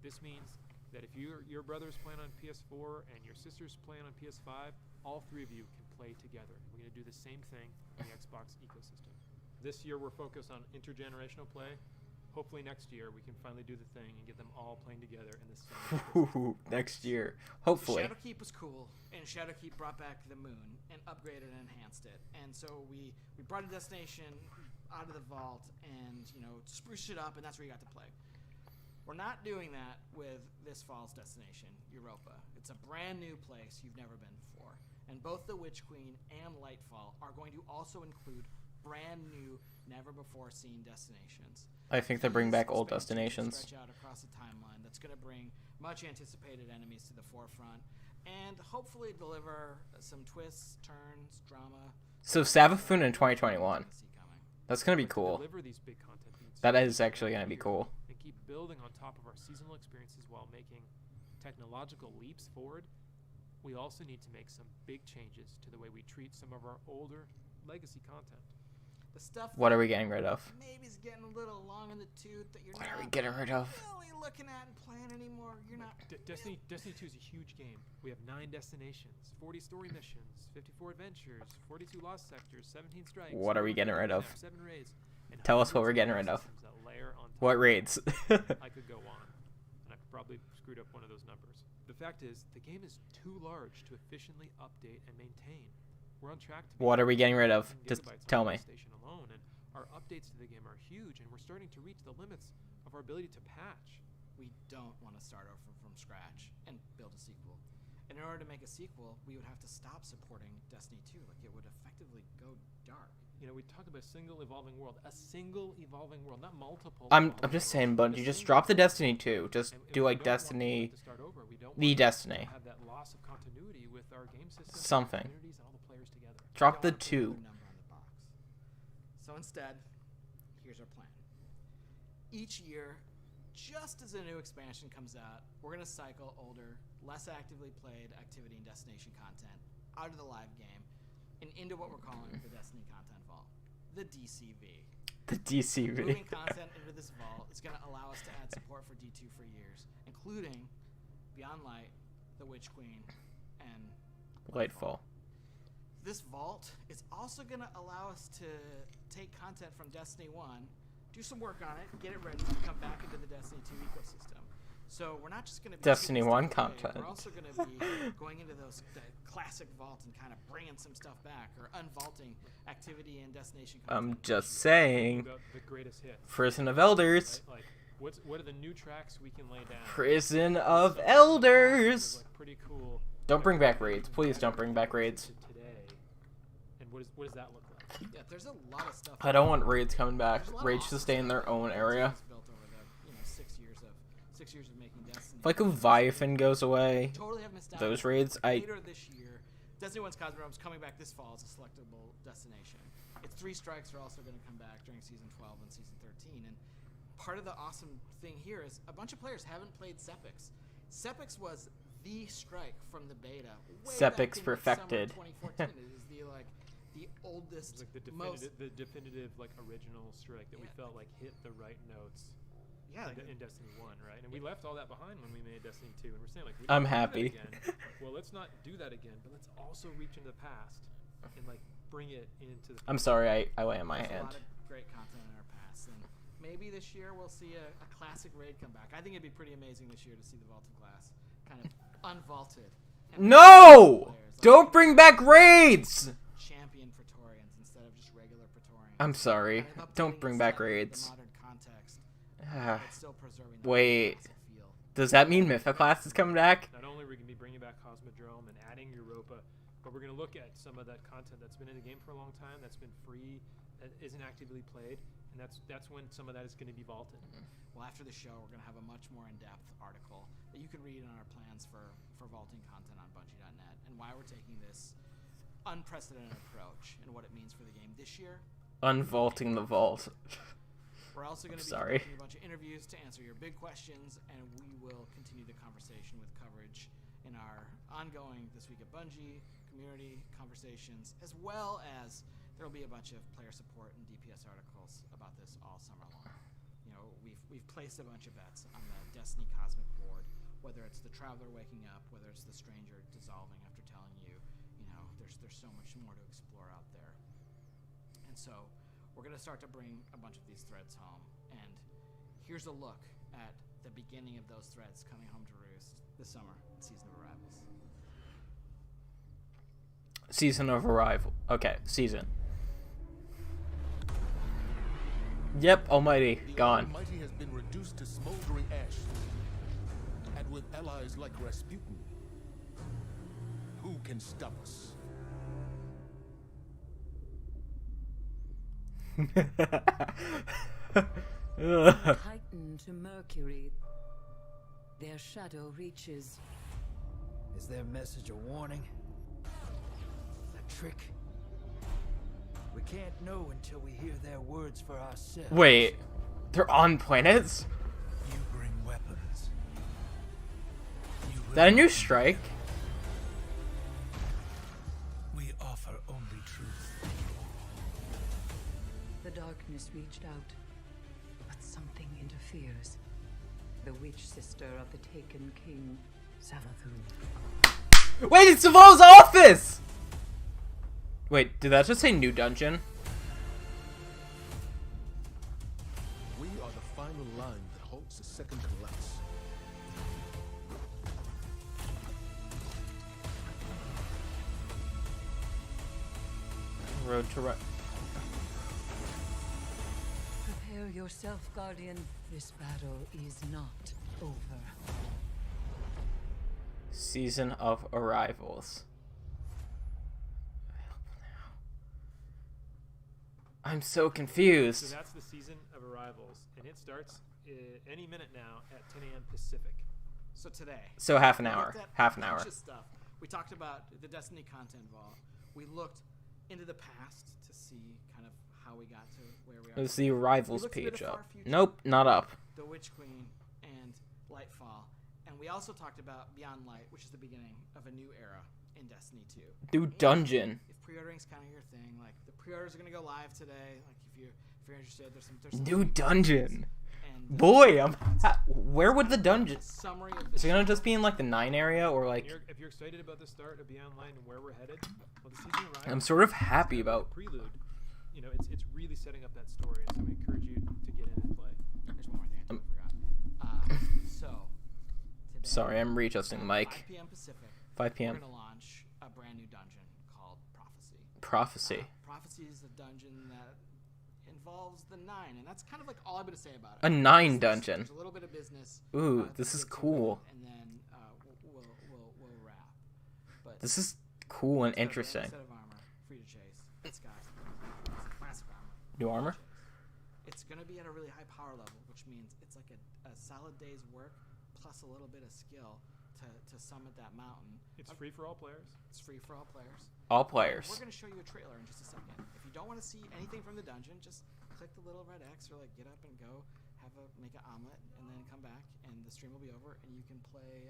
This means that if your brother's playing on PS4 and your sister's playing on PS5, all 3 of you can play together. We're going to do the same thing in the Xbox ecosystem. This year we're focused on intergenerational play. Hopefully next year we can finally do the thing and get them all playing together in the same next year. Hopefully. Shadowkeep was cool, and Shadowkeep brought back the moon and upgraded and enhanced it. And so we brought a destination out of the vault and, you know, spruced it up, and that's where you got to play. We're not doing that with this fall's destination, Europa. It's a brand new place you've never been before. And both the Witch Queen and Lightfall are going to also include brand new, never before seen destinations. I think they bring back old destinations. Stretch out across the timeline. That's going to bring much anticipated enemies to the forefront, and hopefully deliver some twists, turns, drama. So Savathun in 2021. That's going to be cool. Deliver these big content beats. That is actually going to be cool. And keep building on top of our seasonal experiences while making technological leaps forward. We also need to make some big changes to the way we treat some of our older legacy content. The stuff what are we getting rid of? Maybe it's getting a little long in the tooth that you're what not are we getting rid of? really looking at and playing anymore. You're not. Destiny 2 is a huge game. We have 9 destinations, 40 story missions, 54 adventures, 42 lost sectors, 17 strikes. What are we getting rid of? 7 raids, Tell us what we're getting rid of. What raids? I could go on, and I probably screwed up one of those numbers. The fact is, the game is too large to efficiently update and maintain. We're on track to. What are we getting rid of? Just tell me. Alone, and our updates to the game are huge, and we're starting to reach the limits of our ability to patch. We don't want to start over from scratch and build a sequel. And in order to make a sequel, we would have to stop supporting Destiny 2. Like, it would effectively go dark. You know, we talk about a single evolving world, not multiple. I'm just saying, Bungie, just drop the Destiny 2. Just do like Destiny, the Destiny. Have that loss of continuity with our game system, something. And all the players together. Drop the 2. So instead, here's our plan. Each year, just as a new expansion comes out, we're going to cycle older, less actively played activity and destination content out of the live game and into what we're calling the Destiny Content Vault, the DCV. The DCV. Moving content into this vault is going to allow us to add support for D2 for years, including Beyond Light, the Witch Queen, and Lightfall. This vault is also going to allow us to take content from Destiny 1, do some work on it, get it ready to come back into the Destiny 2 ecosystem. So we're not just going to be Destiny 1 content. We're also going to be going into the classic vault and kind of bringing some stuff back, or unvaulting activity and destination content. I'm just saying. The greatest hits. Prison of Elders. Right? Like, what are the new tracks we can lay down? Prison of Elders. Like, pretty cool. Don't bring back raids. Please don't bring back raids. And what does that look like? Yeah, there's a lot of stuff. I don't want raids coming back. Raids to stay in their own area. Built over the, 6 years of making Destiny. If like Leviathan goes away, totally have missed out. Those raids, Later this year, Destiny 1's Cosmodrome is coming back this fall as a selectable destination. Its 3 strikes are also going to come back during Season 12 and Season 13. And part of the awesome thing here is a bunch of players haven't played Sepix. Sepix was the strike from the beta. Sepix perfected. 2014. It is the oldest, like the definitive like original strike that we felt like hit the right notes. Yeah, in Destiny 1, right? And we left all that behind when we made Destiny 2, and we're saying like, I'm happy. Well, let's not do that again, but let's also reach into the past and like bring it into the. I'm sorry, I lay on my hand. There's a lot of great content in our past, and maybe this year we'll see a classic raid come back. I think it'd be pretty amazing this year to see the Vault of Glass kind of unvaulted. No! Don't bring back raids! Champion Praetorians instead of just regular Praetorians. I'm sorry. Don't bring back raids. The modern context, still preserving the Wait. feel. Does that mean Mythoclast is coming back? Not only are we going to be bringing back Cosmodrome and adding Europa, but we're going to look at some of that content that's been in the game for a long time, that's been free, that isn't actively played, and that's when some of that is going to be vaulted. Well, after the show, we're going to have a much more in-depth article that you can read on our plans for vaulting content on Bungie.net and why we're taking this unprecedented approach and what it means for the game this year. Unvaulting the vault. We're also going to be doing a bunch of interviews to answer your big questions, and we will continue the conversation with coverage in our ongoing This Week at Bungie community conversations, as well as there will be a bunch of player support and DPS articles about this all summer long. You know, we've placed a bunch of bets on the Destiny Cosmic board, whether it's the Traveler waking up, whether it's the Stranger dissolving after telling you, there's so much more to explore out there. And so we're going to start to bring a bunch of these threads home. And here's a look at the beginning of those threads coming home to roost this summer, Season of Arrivals. Season of Arrival. Okay, season. Yep, Almighty, gone. The Almighty has been reduced to smoldering ash. And with allies like Rasputin, who can stop us? Titan to Mercury. Their shadow reaches. Is their message a warning? A trick? We can't know until we hear their words for ourselves. Wait, they're on planets? You bring weapons. Is that a new strike? We offer only truth. The darkness reached out, but something interferes. The witch sister of the taken king, Savathun. Wait, it's Saval's office! Wait, did that just say new dungeon? We are the final line that halts the second collapse. Road to Prepare yourself, Guardian. This battle is not over. Season of Arrivals. I'm so confused. So that's the Season of Arrivals, and it starts any minute now at 10 a.m. Pacific. So today. So half an hour. We looked at Half an a hour. bunch of stuff. We talked about the Destiny content vault. We looked into the past to see kind of how we got to where we are. Is the Arrivals We looked a bit page of up? Far Future, Nope, not up. The Witch Queen and Lightfall. And we also talked about Beyond Light, which is the beginning of a new era in Destiny 2. New dungeon. If pre-ordering's kind of your thing, like the pre-orders are going to go live today. Like if you're interested, there's some New dungeon. And, Boy, where would the dungeon? Summary of Is it gonna just be in like the 9 area or like? If you're excited about the start of Beyond Light and where we're headed, well, the Season of Arrivals. I'm sort of happy about. Prelude. You know, it's really setting up that story, and so we encourage you to get in and play. There's one more thing I forgot. So. Today, Sorry, I'm readjusting the mic. 5 p.m. Pacific. 5 p.m. We're gonna launch a brand new dungeon called Prophecy. Prophecy. Prophecy is a dungeon that involves the 9, and that's kind of like all I'm gonna say about it. A 9 dungeon. There's a little bit of business. Ooh, this is to it, cool. And then we'll wrap. But This is cool and it's got a interesting. set of armor, free to chase. It's got classic armor. New armor? It's gonna be at a really high power level, which means it's like a solid day's work plus a little bit of skill to summit that mountain. It's free for all players. It's free for all players. All players. We're going to show you a trailer in just a second. If you don't want to see anything from the dungeon, just click the little red X or like get up and go make an omelet and then come back and the stream will be over and you can play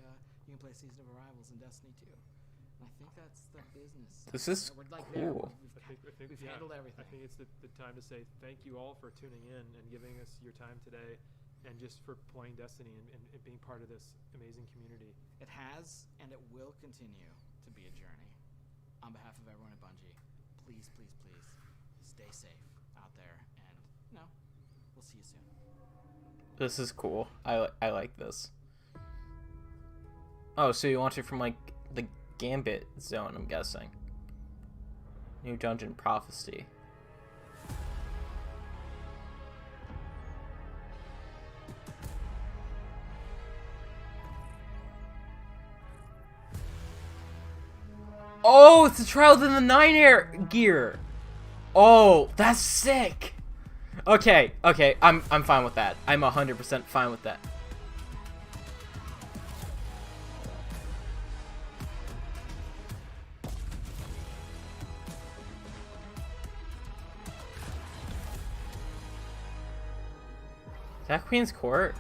Season of Arrivals in Destiny 2. And I think that's the business. This is We're like cool. There. I think We've yeah, handled everything. I think it's the time to say thank you all for tuning in and giving us your time today, and just for playing Destiny and being part of this amazing community. It has and it will continue to be a journey. On behalf of everyone at Bungie, please, please, please stay safe out there, and we'll see you soon. This is cool. I like this. Oh, so you want it from like the Gambit zone, I'm guessing. New dungeon Prophecy. Oh, it's the Trials in the 9 air gear. Oh, that's sick. Okay, I'm fine with that. I'm 100% fine with that. Is that Queen's Court?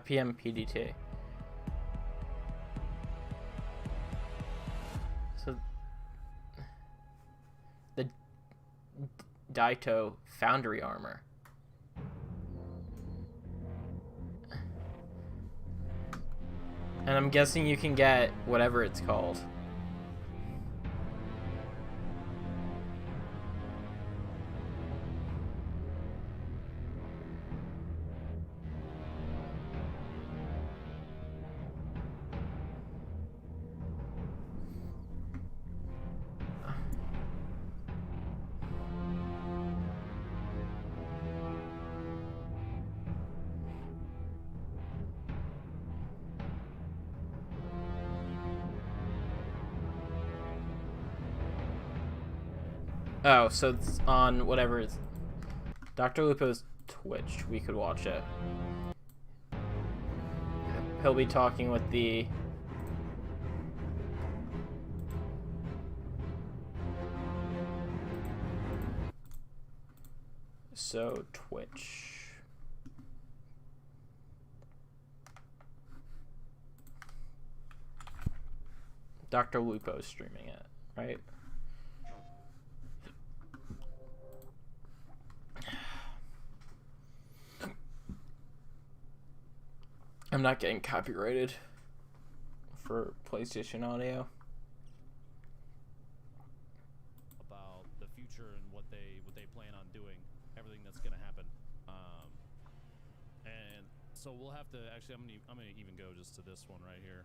PM PDT. Daito Foundry armor. And I'm guessing you can get whatever it's called. Oh, so it's on whatever it's Dr. Lupo's Twitch. We could watch it. He'll be talking with the Twitch. Dr. Lupo's streaming it, right? I'm not getting copyrighted for PlayStation audio. About the future and what they plan on doing, everything that's going to happen, and so we'll have to actually. I'm gonna even go just to this one right here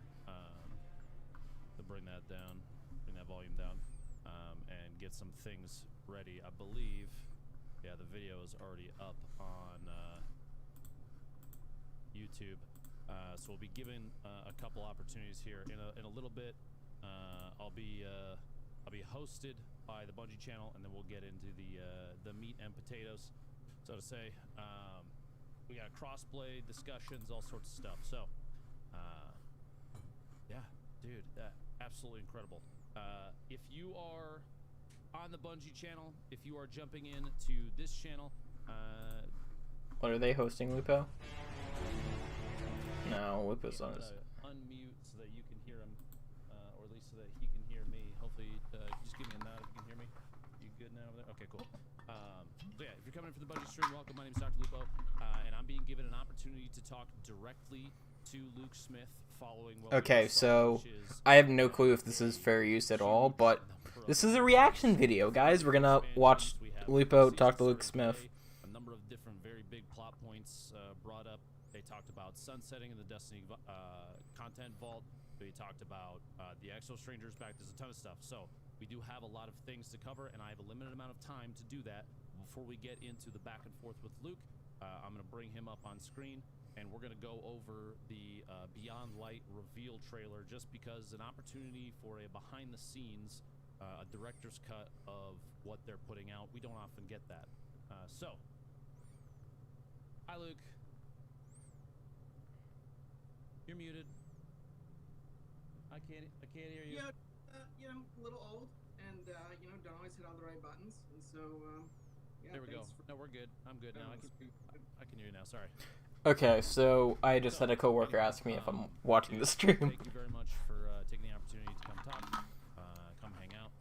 to bring that down, bring that volume down, and get some things ready. I believe, yeah, the video is already up on YouTube. So we'll be given a couple opportunities here in a little bit. I'll be hosted by the Bungie channel, and then we'll get into the meat and potatoes, so to say. We got crossplay discussions, all sorts of stuff. So, yeah, dude, absolutely incredible. If you are on the Bungie channel, if you are jumping in to this channel, what are they hosting, Lupo? No, Lupo's on his. Unmute so that you can hear him, or at least so that he can hear me. Hopefully, just give me a nod if you can hear me. You good now over there? Okay, cool. So yeah, if you're coming in for the Bungie stream, welcome. My name is Dr. Lupo, and I'm being given an opportunity to talk directly to Luke Smith following what Okay, so I have no clue if this is fair use at all, but this is a reaction video, guys. We're gonna watch Lupo talk to Luke Smith. A number of different very big plot points brought up. They talked about sunsetting in the Destiny content vault. They talked about the Exo Strangers back. There's a ton of stuff. So we do have a lot of things to cover, and I have a limited amount of time to do that. Before we get into the back and forth with Luke, I'm going to bring him up on screen, and we're going to go over the Beyond Light reveal trailer, just because an opportunity for a behind-the-scenes, a director's cut of what they're putting out. We don't often get that. So, hi, Luke. You're muted. I can't hear you. Yeah, a little old, and don't always hit all the right buttons, and so yeah. There we go. No, we're good. I'm good now. I can hear you now. Sorry. Okay, so I just had a coworker ask me if I'm watching the stream. Thank you very much for taking the opportunity to come talk, come hang out.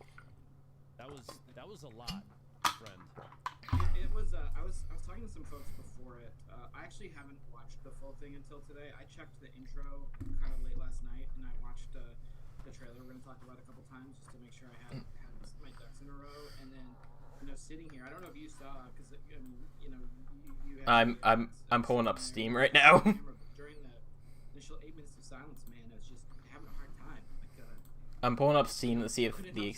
That was a lot, friend. It was. I was talking to some folks before it. I actually haven't watched the full thing until today. I checked the intro kind of late last night, and I watched the trailer we're going to talk about a couple times just to make sure I had my ducks in a row. And then, sitting here, I don't know if you saw, because you had I'm pulling up Steam right now. During the initial 8 minutes of silence, man, I was just having a hard time. I'm pulling up Steam to see if the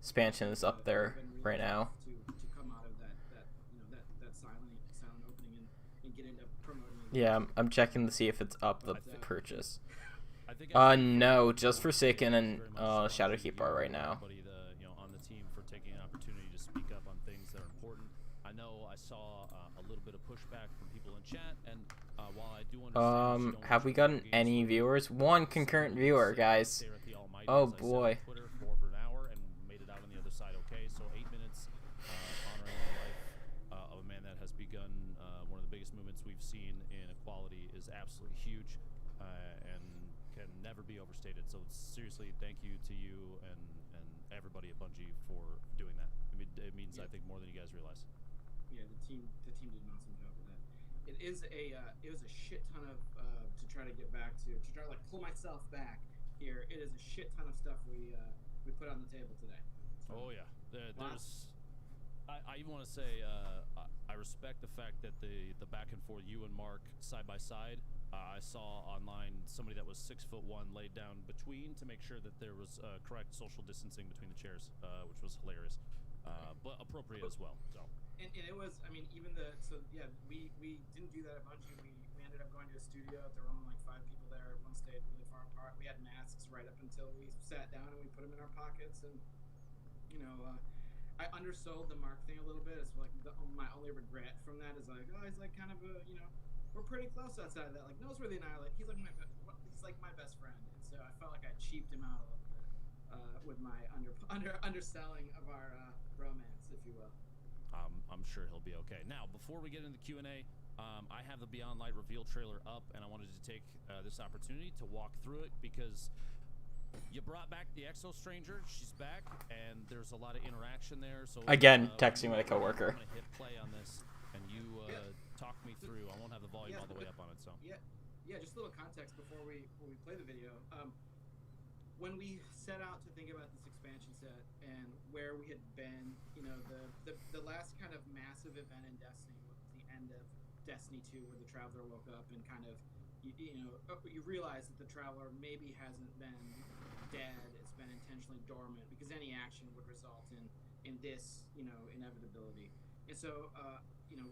expansion is up there right now. To come out of that silent opening and get into promoting. Yeah, I'm checking to see if it's up the purchase. No, just Forsaken and Shadowkeep are right now. On the team for taking an opportunity to speak up on things that are important. I know I saw a little bit of pushback from people in chat, and while I do understand, have we gotten any viewers? One concurrent viewer, guys. Oh boy. Twitter for over an hour and made it out on the other side okay. So 8 minutes honoring the life of a man that has begun one of the biggest movements we've seen in equality is absolutely huge, and can never be overstated. So seriously, thank you to you and everybody at Bungie for doing that. it means I think more than you guys realize. Yeah, the team did an awesome job with that. It was a shit ton of to try to get back to try to like pull myself back here. It is a shit ton of stuff we put on the table today. So, oh yeah, there's. I even want to say I respect the fact that the back and forth you and Mark side by side. I saw online somebody that was 6'1" laid down between to make sure that there was correct social distancing between the chairs, which was hilarious, but appropriate as well. So. And it was, I mean, we didn't do that at Bungie. We ended up going to a studio. There were only like 5 people there. Everyone stayed really far apart. We had masks right up until we sat down and we put them in our pockets. And I undersold the Mark thing a little bit. It's like my only regret from that is like, oh, he's like kind of a, we're pretty close outside of that. Like Noseworthy and I, like he's like my best friend, and so I felt like I cheaped him out a little bit with my underselling of our romance, if you will. I'm sure he'll be okay. Now, before we get into Q&A, I have the Beyond Light reveal trailer up, and I wanted to take this opportunity to walk through it because you brought back the Exo Stranger. She's back, and there's a lot of interaction there. So again, texting with a coworker. I'm gonna hit play on this, and you talk me through. I won't have the volume all the way up on it, so. Yeah. Just a little context before we play the video. When we set out to think about this expansion set and where we had been, the last kind of massive event in Destiny was the end of Destiny 2, where the Traveler woke up and kind of, you realize that the Traveler maybe hasn't been dead. It's been intentionally dormant because any action would result in this, inevitability. And so,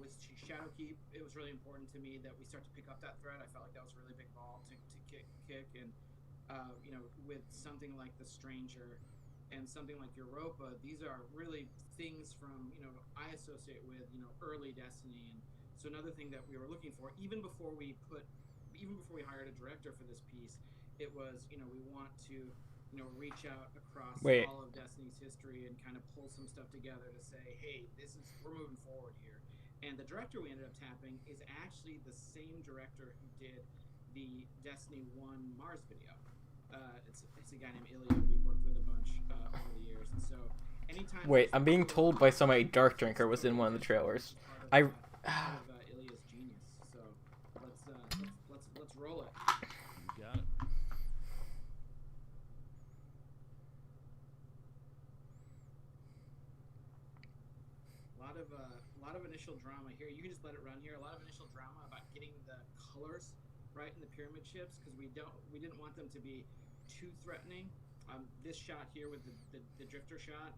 with Shadowkeep, it was really important to me that we start to pick up that thread. I felt like that was a really big ball to kick. And, with something like The Stranger and something like Europa, these are really things from, I associate with, early Destiny. And so another thing that we were looking for, even before we hired a director for this piece, it was, we want to, reach out across all of Destiny's history and kind of pull some stuff together to say, hey, we're moving forward here. And the director we ended up tapping is actually the same director who did the Destiny 1 Mars video. It's a guy named Ilya we've worked with a bunch over the years. And so anytime... Wait, I'm being told by somebody Dark Drinker was in one of the trailers. Ilya's genius. So let's roll it. You got it. A lot of initial drama here. You can just let it run here. A lot of initial drama about getting the colors right in the pyramid ships because we didn't want them to be too threatening. This shot here with the drifter shot,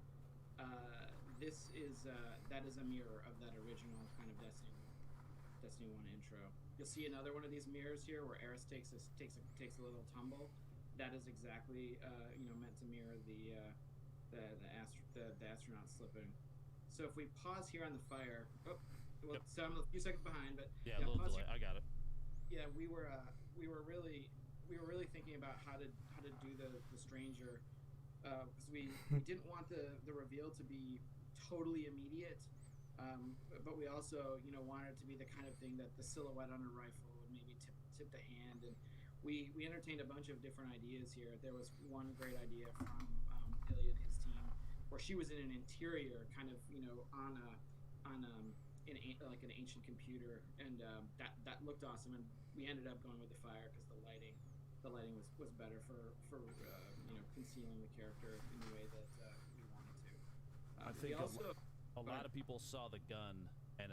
that is a mirror of that original kind of Destiny 1 intro. You'll see another one of these mirrors here where Eris takes a little tumble. That is exactly meant to mirror the astronaut slipping. So if we pause here on the fire, so I'm a few seconds behind, but a little delay. I got it. Yeah, we were really thinking about how to do the Stranger, because we didn't want the reveal to be totally immediate, but we also wanted it to be the kind of thing that the silhouette on a rifle would maybe tip the hand, and we entertained a bunch of different ideas here. There was one great idea from Ilya and his team, where she was in an interior, kind of like an ancient computer, and that looked awesome. And we ended up going with the fire because the lighting was better for concealing the character in the way that we wanted to. I think a lot of people saw the gun, and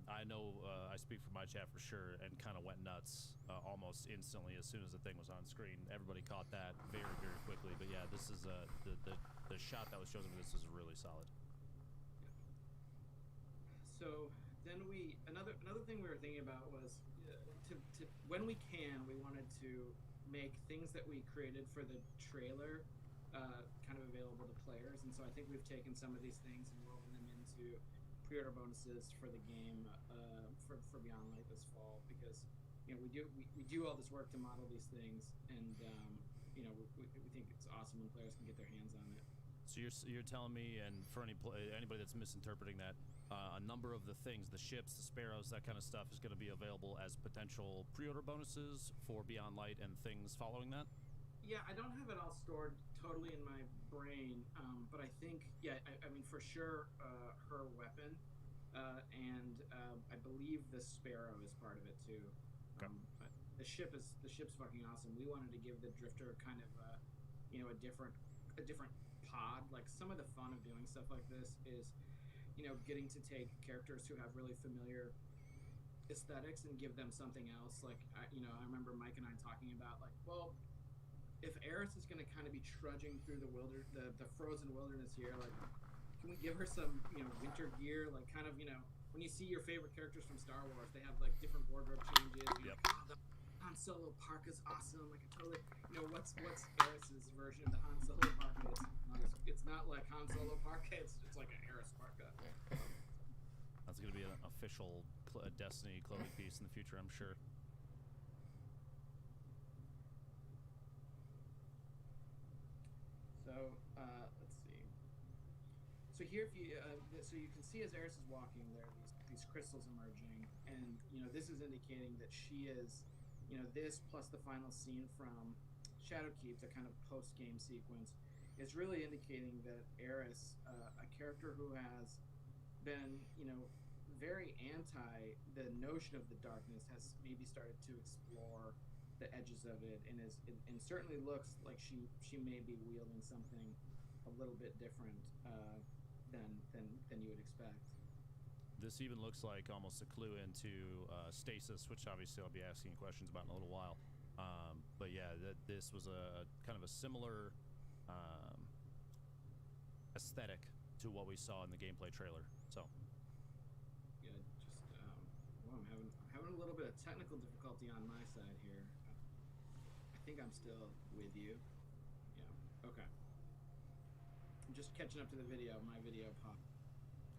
I know I speak for my chat for sure, and kind of went nuts almost instantly as soon as the thing was on screen. Everybody caught that very, very quickly. But yeah, this is the shot that was chosen for this is really solid. So then another thing we were thinking about was to when we can, we wanted to make things that we created for the trailer kind of available to players, and so I think we've taken some of these things and woven them into pre-order bonuses for the game for Beyond Light this fall, because we do all this work to model these things, and we think it's awesome when players can get their hands on it. So you're telling me, and for anybody that's misinterpreting that, a number of the things, the ships, the sparrows, that kind of stuff is going to be available as potential pre-order bonuses for Beyond Light and things following that? Yeah, I don't have it all stored totally in my brain, but I think, I mean, for sure, her weapon, and I believe the Sparrow is part of it too. But the ship's fucking awesome. We wanted to give the Drifter kind of, a different pod. Like, some of the fun of doing stuff like this is, getting to take characters who have really familiar aesthetics and give them something else. Like, I remember Mike and I talking about, like, well, if Eris is going to kind of be trudging through the frozen wilderness here, like, can we give her some, winter gear? Like, kind of, when you see your favorite characters from Star Wars, they have, like, different wardrobe changes. Yep. The Han Solo parka's awesome. Like, what's Eris's version of the Han Solo parka? It's not like Han Solo parka. It's like an Eris parka. That's going to be an official Destiny clothing piece in the future, I'm sure. So let's see. So here, if you so you can see as Eris is walking, there are these crystals emerging, and this is indicating that she is, this plus the final scene from Shadowkeep, the kind of post-game sequence, is really indicating that Eris, a character who has been, very anti the notion of the darkness, has maybe started to explore the edges of it, and certainly looks like she may be wielding something a little bit different than you would expect. This even looks like almost a clue into stasis, which obviously I'll be asking questions about in a little while. But yeah, this was a kind of a similar aesthetic to what we saw in the gameplay trailer. So. Yeah, I'm having a little bit of technical difficulty on my side here. I think I'm still with you. Yeah. Okay. I'm just catching up to the video. My video popped.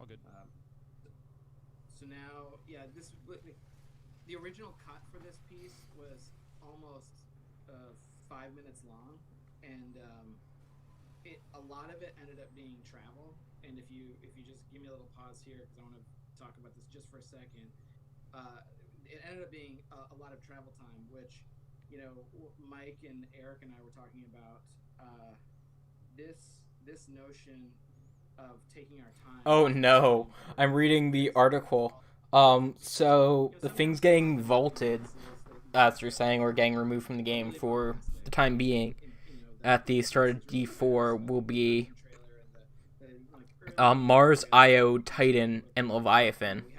All good. So now, yeah, the original cut for this piece was almost 5 minutes long, and a lot of it ended up being travel. And if you just give me a little pause here, because I want to talk about this just for a second, it ended up being a lot of travel time, which, Mike and Eric and I were talking about this notion of taking our time. Oh no, I'm reading the article. So the thing's getting vaulted, as you're saying, or getting removed from the game for the time being. At the start of D4 will be Mars, Io, Titan, and Leviathan. We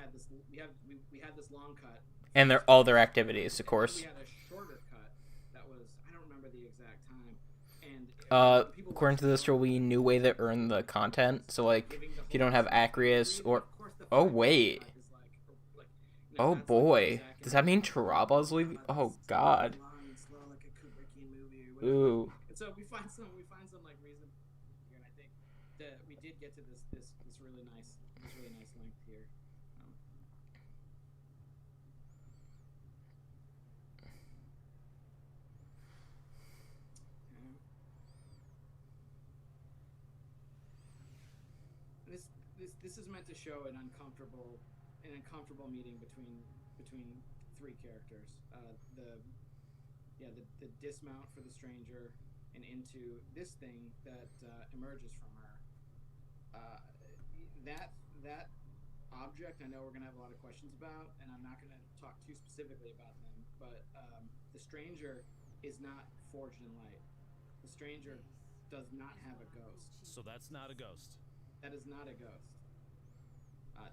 had this long cut. And all their activities, of course. We had a shorter cut that was, I don't remember the exact time. And according to this, there will be a new way to earn the content. So, like, if you don't have Acreus or... Oh, wait. Oh, boy. Does that mean Taraba's leaving? Oh, God. Ooh. And so we find some like reason here, and I think that we did get to this really nice length here. This is meant to show an uncomfortable meeting between three characters. The dismount for the stranger, and into this thing that emerges from her. That object, I know we're gonna have a lot of questions about, and I'm not gonna talk too specifically about them. But the stranger is not forged in light. The stranger does not have a ghost. So that's not a ghost. That is not a ghost.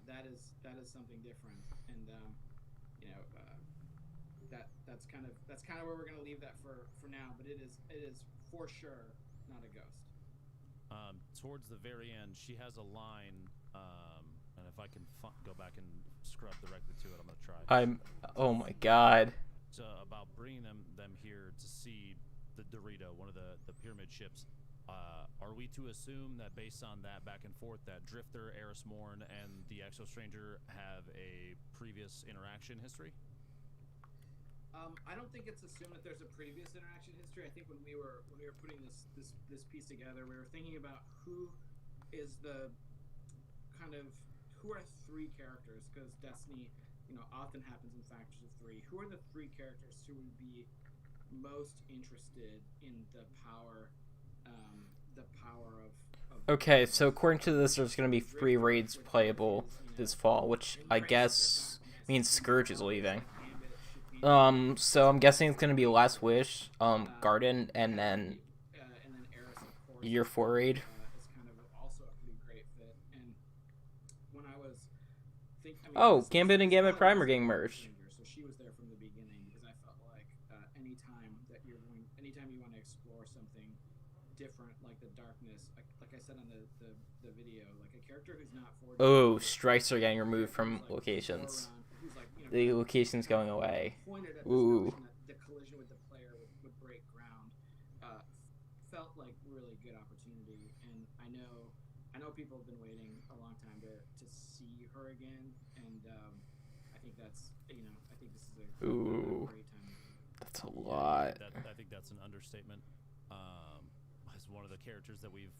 That is something different, and that's kind of where we're gonna leave that for now. But it is for sure not a ghost. Towards the very end, she has a line, and if I can go back and scrub directly to it, I'm gonna try. Oh my God. So about bringing them here to see the Dorito, one of the pyramid ships. Are we to assume that based on that back and forth, that Drifter, Eris Morn, and the Exo Stranger have a previous interaction history? I don't think it's assumed that there's a previous interaction history. I think when we were putting this piece together, we were thinking about who are three characters, because Destiny, often happens in factions of three. Who are the three characters who would be most interested in the power of Okay, so according to this, there's going to be 3 raids playable this fall, which I guess means Scourge is leaving. So I'm guessing it's going to be Last Wish, Garden, and then Year 4 raid. is kind of also a pretty great fit. And when I was oh, Gambit and Gambit Prime are getting merged. So she was there from the beginning because I felt like anytime you want to explore something different, like the darkness, like I said on the video, like a character who's not 4D. Oh, strikes are getting removed from locations. The location's going away. Ooh. The collision with the player would break ground. Felt like really good opportunity, and I know people have been waiting a long time to see her again, and I think that's I think this is a great time. That's a lot. I think that's an understatement. As one of the characters that we've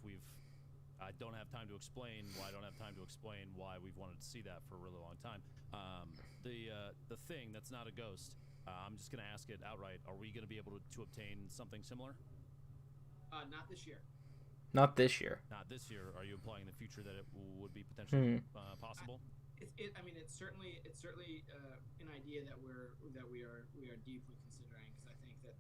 I don't have time to explain why we've wanted to see that for a really long time. The thing that's not a ghost. I'm just gonna ask it outright. Are we gonna be able to obtain something similar? Not this year. Not this year. Not this year. Are you implying in the future that it would be potentially possible? It's certainly an idea that we are deeply considering, because I think that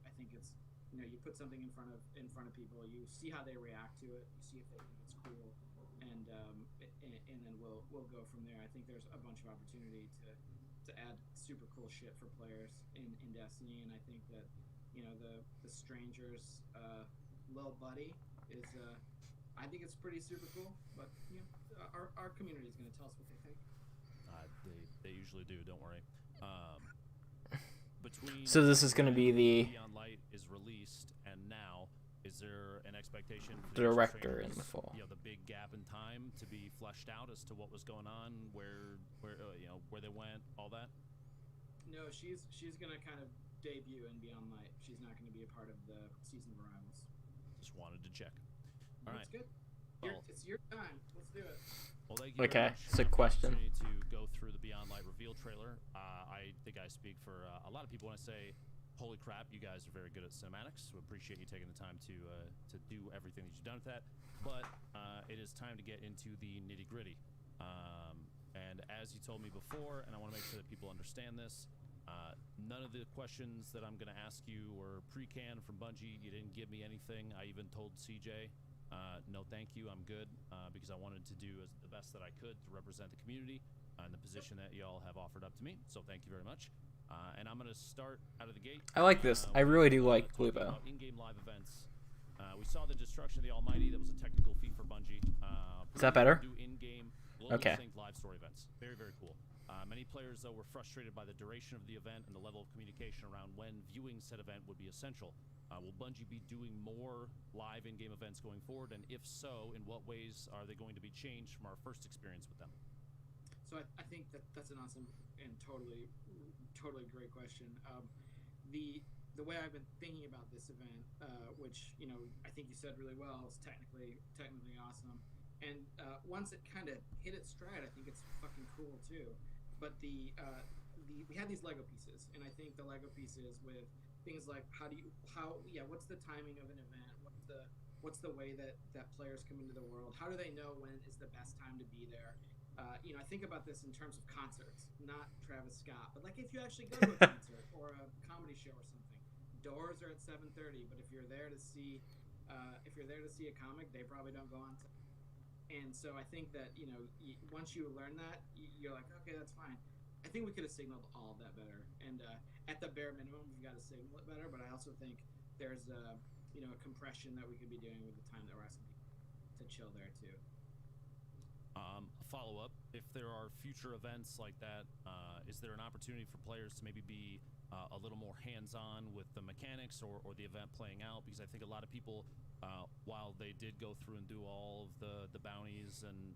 I think it's you put something in front of people, you see how they react to it, you see if they think it's cool, and then we'll go from there. I think there's a bunch of opportunity to add super cool shit for players in Destiny, and I think that the Strangers little buddy is I think it's pretty super cool, but our community is going to tell us what they think. They usually do, don't worry. So this is going to be the Beyond Light is released, and now is there an expectation for the director in the fall? The big gap in time to be fleshed out as to what was going on, where they went, all that. No, she's going to kind of debut in Beyond Light. She's not going to be a part of the season of Arrivals. Just wanted to check. All right. That's good. It's your time. Let's do it. Well, thank you okay, very much it's a question. To go through the Beyond Light reveal trailer. I think I speak for a lot of people when I say, holy crap, you guys are very good at cinematics. We appreciate you taking the time to do everything that you've done with that. But it is time to get into the nitty-gritty. And as you told me before, and I want to make sure that people understand this, none of the questions that I'm going to ask you were pre-canned from Bungie. You didn't give me anything. I even told CJ, no thank you, I'm good, because I wanted to do the best that I could to represent the community in the position that y'all have offered up to me. So thank you very much. And I'm going to start out of the gate. I like this. I really do like Bluebow. In-game live events. We saw the destruction of the Almighty. That was a technical feat for Bungie. Is that better? Do in-game globally okay. synced live story events. Very, very cool. Many players, though, were frustrated by the duration of the event and the level of communication around when viewing said event would be essential. Will Bungie be doing more live in-game events going forward? And if so, in what ways are they going to be changed from our first experience with them? So I think that's an awesome and totally great question. The way I've been thinking about this event, which I think you said really well, is technically awesome. And once it kind of hit its stride, I think it's fucking cool too. But we had these Lego pieces, and I think the Lego pieces with things like what's the timing of an event? What's the way that players come into the world? How do they know when is the best time to be there? I think about this in terms of concerts, not Travis Scott, but like if you actually go to a concert or a comedy show or something, doors are at 7:30, but if you're there to see a comic, they probably don't go on time. And so I think that once you learn that, you're like, okay, that's fine. I think we could have signaled all of that better, and at the bare minimum, we've got to signal it better. But I also think there's a compression that we could be doing with the time that we're asking people to chill there too. A follow-up: if there are future events like that, is there an opportunity for players to maybe be a little more hands-on with the mechanics or the event playing out? Because I think a lot of people, while they did go through and do all of the bounties and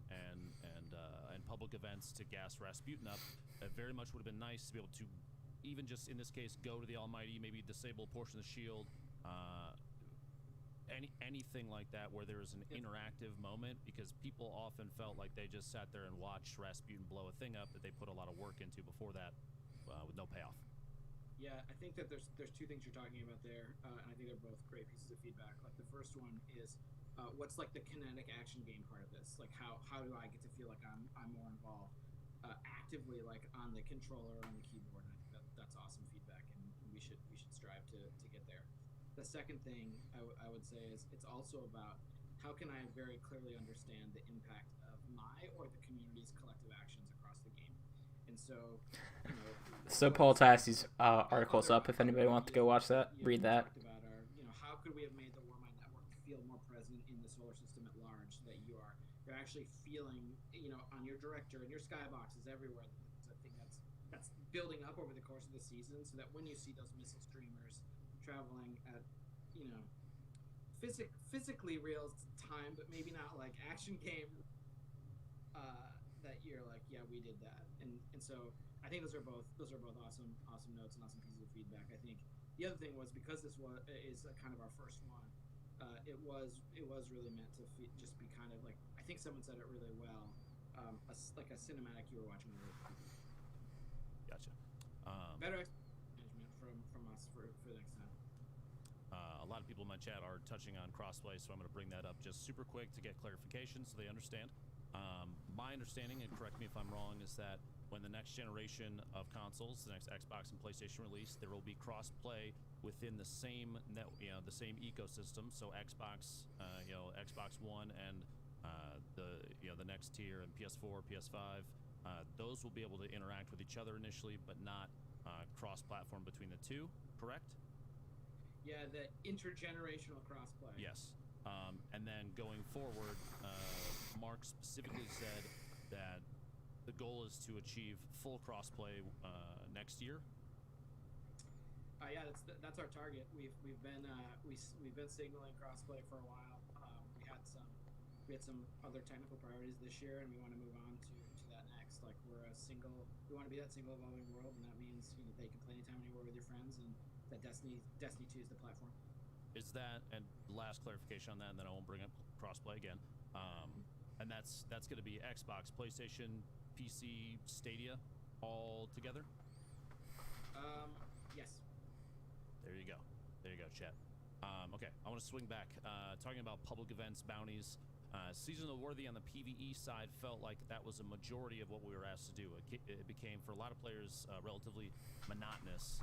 public events to gas Rasputin up, it very much would have been nice to be able to, even just in this case, go to the Almighty, maybe disable a portion of the shield, anything like that where there is an interactive moment, because people often felt like they just sat there and watched Rasputin blow a thing up that they put a lot of work into before that with no payoff. Yeah, I think that there's two things you're talking about there, and I think they're both great pieces of feedback. Like the first one is what's like the kinetic action game part of this? Like how do I get to feel like I'm more involved actively, like on the controller or on the keyboard? And I think that's awesome feedback, and we should strive to get there. The second thing I would say is it's also about how can I very clearly understand the impact of my or the community's collective actions across the game. And so, you know, So Paul Tassie's article's up if anybody wants to go watch that, read that. Talked about our, you know, how could we have made the Warmind network feel more present in the solar system at large? That you're actually feeling, you know, on your director and your skyboxes everywhere. That's a thing that's building up over the course of the season, so that when you see those missile streamers traveling at, you know, physically real time, but maybe not like action game. That you're like, yeah, we did that, and so I think those are both awesome notes and awesome pieces of feedback. I think the other thing was because this is kind of our first one, it was really meant to just be kind of like, I think someone said it really well, like a cinematic you were watching. Gotcha. Better management from us for the next time. A lot of people in my chat are touching on crossplay, so I'm going to bring that up just super quick to get clarification so they understand. My understanding, and correct me if I'm wrong, is that when the next generation of consoles, the next Xbox and PlayStation release, there will be cross-play within the same the same ecosystem. So Xbox, Xbox One and the next tier and PS4, PS5, those will be able to interact with each other initially, but not cross-platform between the two. Correct? Yeah, the intergenerational crossplay. Yes. And then going forward, Mark specifically said that the goal is to achieve full crossplay next year. Yeah, that's our target. We've been signaling crossplay for a while. We had some other technical priorities this year, and we want to move on to that next. Like we want to be that single evolving world, and that means, you know, they can play anytime, anywhere with your friends, and that Destiny 2 is the platform. Is that, and last clarification on that, and then I won't bring up crossplay again. And that's going to be Xbox, PlayStation, PC, Stadia, all together? Yes. There you go, chat. Okay, I want to swing back. Talking about public events, bounties. Season of the Worthy on the PvE side felt like that was a majority of what we were asked to do. It became, for a lot of players, relatively monotonous.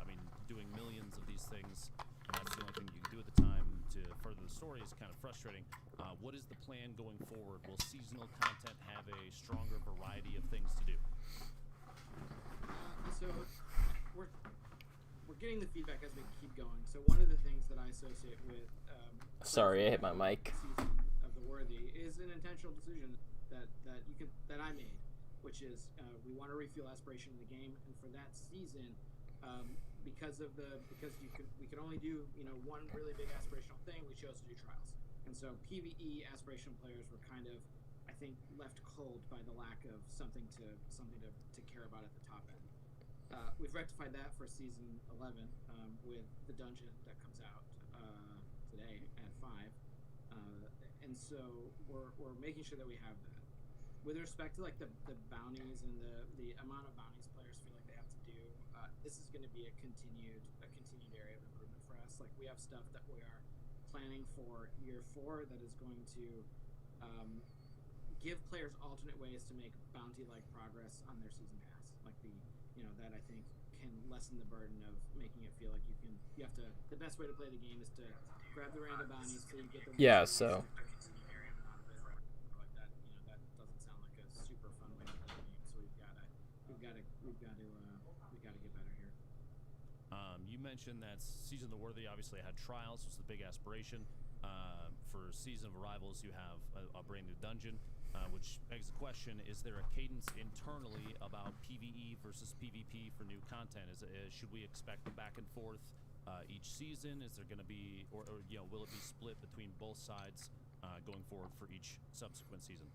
I mean, doing millions of these things, and that's the only thing you can do at the time to further the story is kind of frustrating. What is the plan going forward? Will seasonal content have a stronger variety of things to do? So we're getting the feedback as we keep going. So one of the things that I associate with sorry, I hit my mic. Season of the Worthy is an intentional decision that I made, which is we want to refuel aspiration in the game, and for that season, because we could only do, you know, one really big aspirational thing, we chose to do trials. And so PvE aspirational players were kind of, I think, left cold by the lack of something to care about at the top end. We've rectified that for season 11 with the dungeon that comes out today at 5, and so we're making sure that we have that. With respect to like the bounties and the amount of bounties players feel like they have to do, this is going to be a continued area of improvement for us. Like we have stuff that we are planning for year 4 that is going to give players alternate ways to make bounty-like progress on their season pass. Like that I think can lessen the burden of making it feel like you have to. The best way to play the game is to grab the random bounties till you get the. Yeah. So. Like that, you know, that doesn't sound like a super fun way to play the game. So we've got to get better here. You mentioned that Season of the Worthy obviously had trials, was the big aspiration. For Season of Arrivals, you have a brand new dungeon, which begs the question: is there a cadence internally about PvE versus PvP for new content? Should we expect the back and forth each season? Is there going to be, or will it be split between both sides going forward for each subsequent season?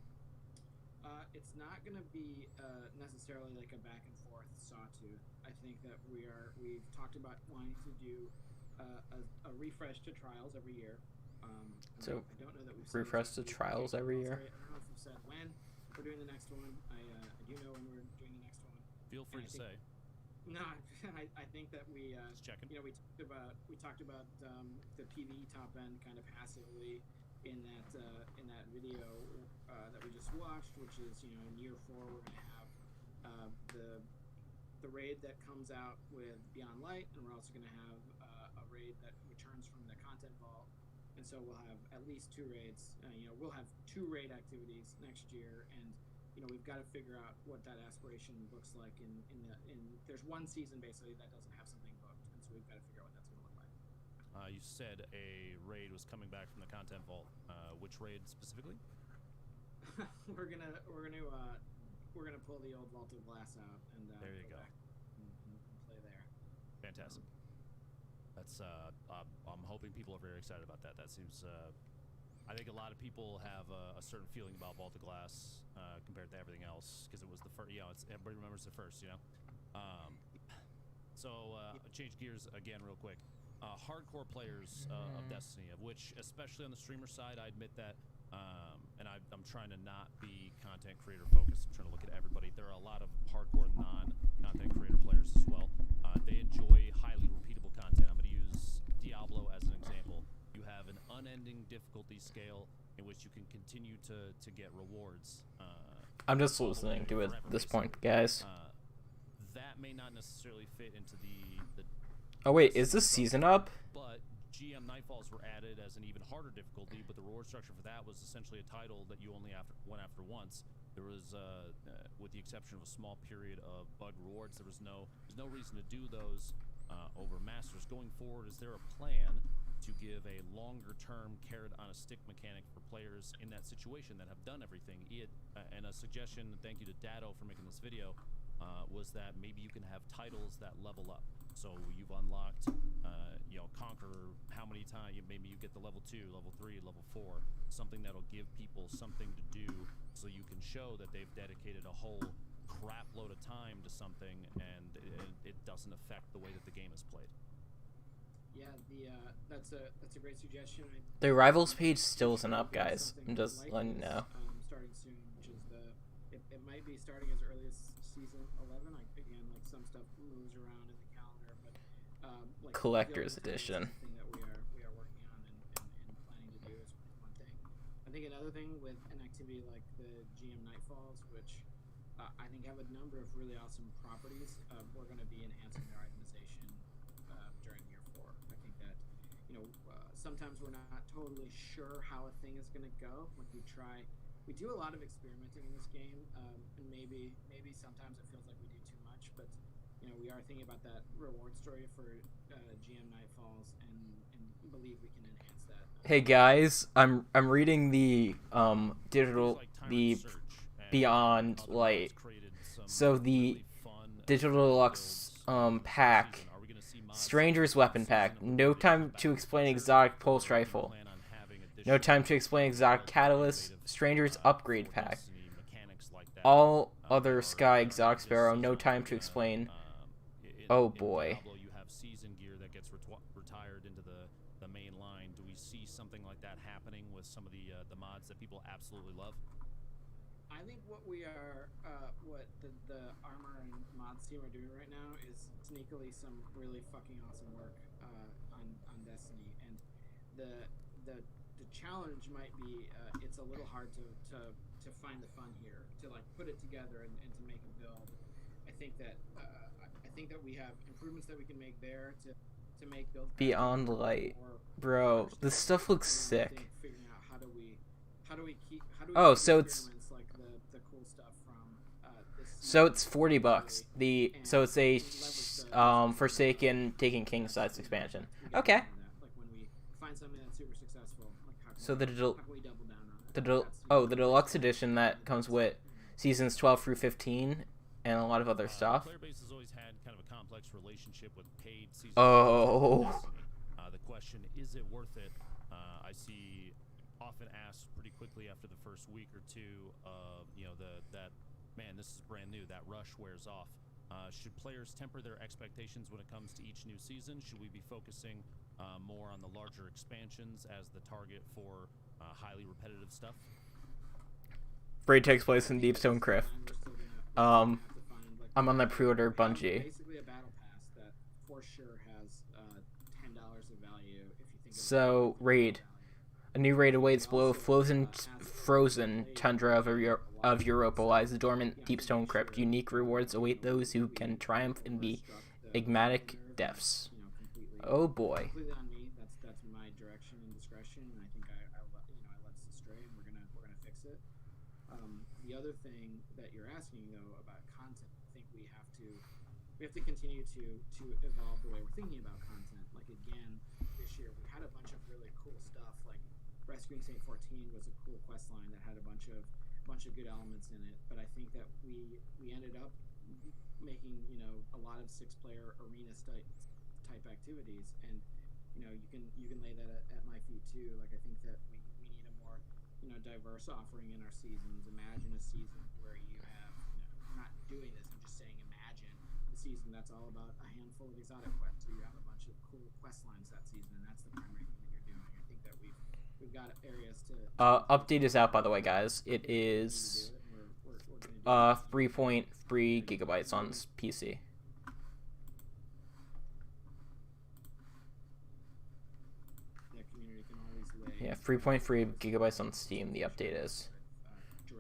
It's not going to be necessarily like a back and forth sawtooth. I think that we've talked about wanting to do a refresh to trials every year. So I don't know that we've refresh to trials every year. I don't know if we've said when we're doing the next one. I do know when we're doing the next one. Feel free to say. No, I think that we Just checking. you know, we talked about the PvE top end kind of passively in that video that we just watched, which is, you know, in year 4 we're gonna have the raid that comes out with Beyond Light, and we're also gonna have a raid that returns from the content vault, and so we'll have at least 2 raids. You know, we'll have 2 raid activities next year, and you know, we've got to figure out what that aspiration looks like in there's one season basically that doesn't have something booked, and so we've got to figure out what that's going to look like. You said a raid was coming back from the content vault. Which raid specifically? we're gonna pull the old Vault of Glass out and there you go. Back and play there. Fantastic. That's I'm hoping people are very excited about that. That seems I think a lot of people have a certain feeling about Vault of Glass compared to everything else because it was the first. You know, it's everybody remembers the first. You know, so change gears again real quick. Hardcore players of Destiny, of which, especially on the streamer side, I admit that, and I'm trying to not be content creator focused. I'm trying to look at everybody. There are a lot of hardcore non-content creator players as well. They enjoy highly repeatable content. I'm going to use Diablo as an example. You have an unending difficulty scale in which you can continue to get rewards. I'm just listening to it at this point, guys. That may not necessarily fit into the Oh wait, is this season up? But GM Nightfalls were added as an even harder difficulty, but the reward structure for that was essentially a title that you only went after once. There was, with the exception of a small period of bug rewards, there's no reason to do those over Masters. Going forward, is there a plan to give a longer-term carrot-on-a-stick mechanic for players in that situation that have done everything? And a suggestion, thank you to Dado for making this video, was that maybe you can have titles that level up. So you've unlocked, you know, Conqueror how many times? Maybe you get the level 2, level 3, level 4, something that'll give people something to do so you can show that they've dedicated a whole crap load of time to something and it doesn't affect the way that the game is played. Yeah, that's a great suggestion. The Rivals page still isn't up, guys. I'm just letting you know. Starting soon, which is it might be starting as early as season 11. Again, like some stuff moves around in the calendar, but like Collector's edition. Something that we are working on and planning to do is one thing. I think another thing with an activity like the GM Nightfalls, which I think have a number of really awesome properties, we're going to be enhancing their itemization during year 4. I think that, you know, sometimes we're not totally sure how a thing is going to go. Like we do a lot of experimenting in this game, and maybe sometimes it feels like we do too much, but you know, we are thinking about that reward story for GM Nightfalls and believe we can enhance that. Hey guys, I'm reading the the Beyond Light. So the Digital Deluxe pack, Stranger's Weapon Pack, no time to explain exotic pulse rifle, no time to explain exotic catalyst, Stranger's Upgrade Pack, all other Sky exotic Sparrow, no time to explain. Oh boy. You have season gear that gets retired into the main line. Do we see something like that happening with some of the mods that people absolutely love? I think what the Armor and Mods team are doing right now is sneakily some really fucking awesome work on Destiny, and the challenge might be it's a little hard to find the fun here, to like put it together and to make a build. I think that we have improvements that we can make there to make builds Beyond Light, bro. This stuff looks sick. Figuring out how do we keep so it's like the cool stuff from this. So it's $40. So it's a Forsaken Taken King size expansion. Okay. Like when we find something that's super successful, like how So can we double down on it? the deluxe edition that comes with seasons 12 through 15 and a lot of other stuff. Player base has always had kind of a complex relationship with paid season. Oh. The question, is it worth it? I see often asked pretty quickly after the first week or two of, you know, that man, this is brand new, that rush wears off. Should players temper their expectations when it comes to each new season? Should we be focusing more on the larger expansions as the target for highly repetitive stuff? Raid takes place in Deepstone Crypt. I'm on the pre-order Bungie. Basically a battle for sure has $10 of value if you think. So raid. A new raid awaits below frozen tundra of Europa lies the dormant deep stone crypt. Unique rewards await those who can triumph in the enigmatic depths. Oh boy. Completely on me. That's my direction and discretion, and I think I let us astray, and we're gonna fix it. The other thing that you're asking though about content, I think we have to continue to evolve the way we're thinking about content. Like again, this year we had a bunch of really cool stuff. Like Rescuing Saint 14 was a cool quest line that had a bunch of good elements in it. But I think that we ended up making a lot of 6-player arena type activities, and you can lay that at my feet too. Like I think that we need a more diverse offering in our seasons. Imagine a season where you have I'm not doing this. I'm just saying imagine a season that's all about a handful of exotic quests. So you have a bunch of cool quest lines that season, and that's the primary thing that you're doing. I think that we've got areas to. Update is out, by the way, guys. It is 3.3 gigabytes on PC. Yeah, 3.3 gigabytes on Steam. The update is.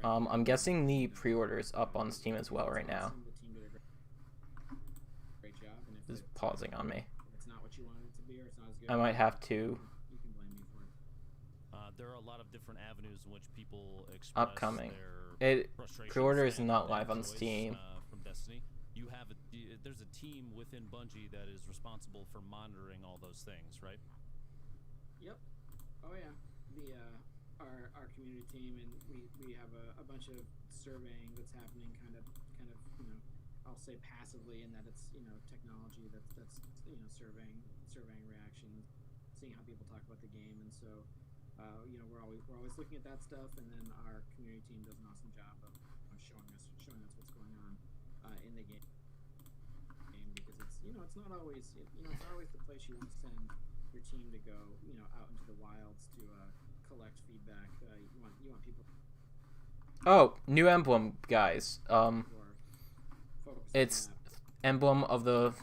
I'm guessing the pre-order is up on Steam as well right now. This is pausing on me. I might have to. There are a lot of different avenues in which people express Upcoming. their Pre-order is and not live on joys, Steam. From Destiny, there's a team within Bungie that is responsible for monitoring all those things, right? Yep. Oh yeah. Our community team, and we have a bunch of surveying that's happening kind of I'll say passively, in that it's technology that's surveying reactions, seeing how people talk about the game, and so we're always looking at that stuff, and then our community team does an awesome job of showing us what's going on in the game, because it's not always the place you want to send your team to go out into the wilds to collect feedback. You want people. Oh, new emblem, guys. It's emblem of the.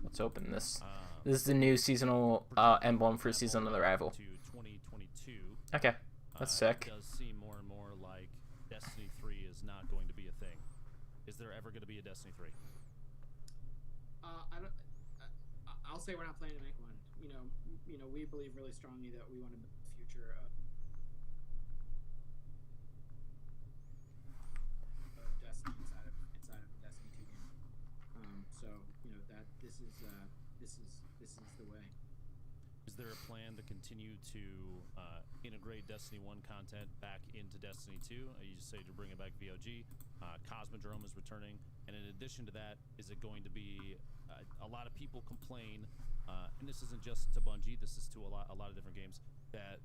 Let's open this. This is the new seasonal emblem for Season of the Rival. Okay, that's sick. It does seem more and more like Destiny 3 is not going to be a thing. Is there ever going to be a Destiny 3? I'll say we're not planning to make one. We believe really strongly that we want to build the future of Destiny inside of the Destiny 2 game. So that this is the way. Is there a plan to continue to integrate Destiny 1 content back into Destiny 2? You just say to bring it back VOD. Cosmodrome is returning, and in addition to that, is it going to be a lot of people complain, and this isn't just to Bungie, this is to a lot of different games, that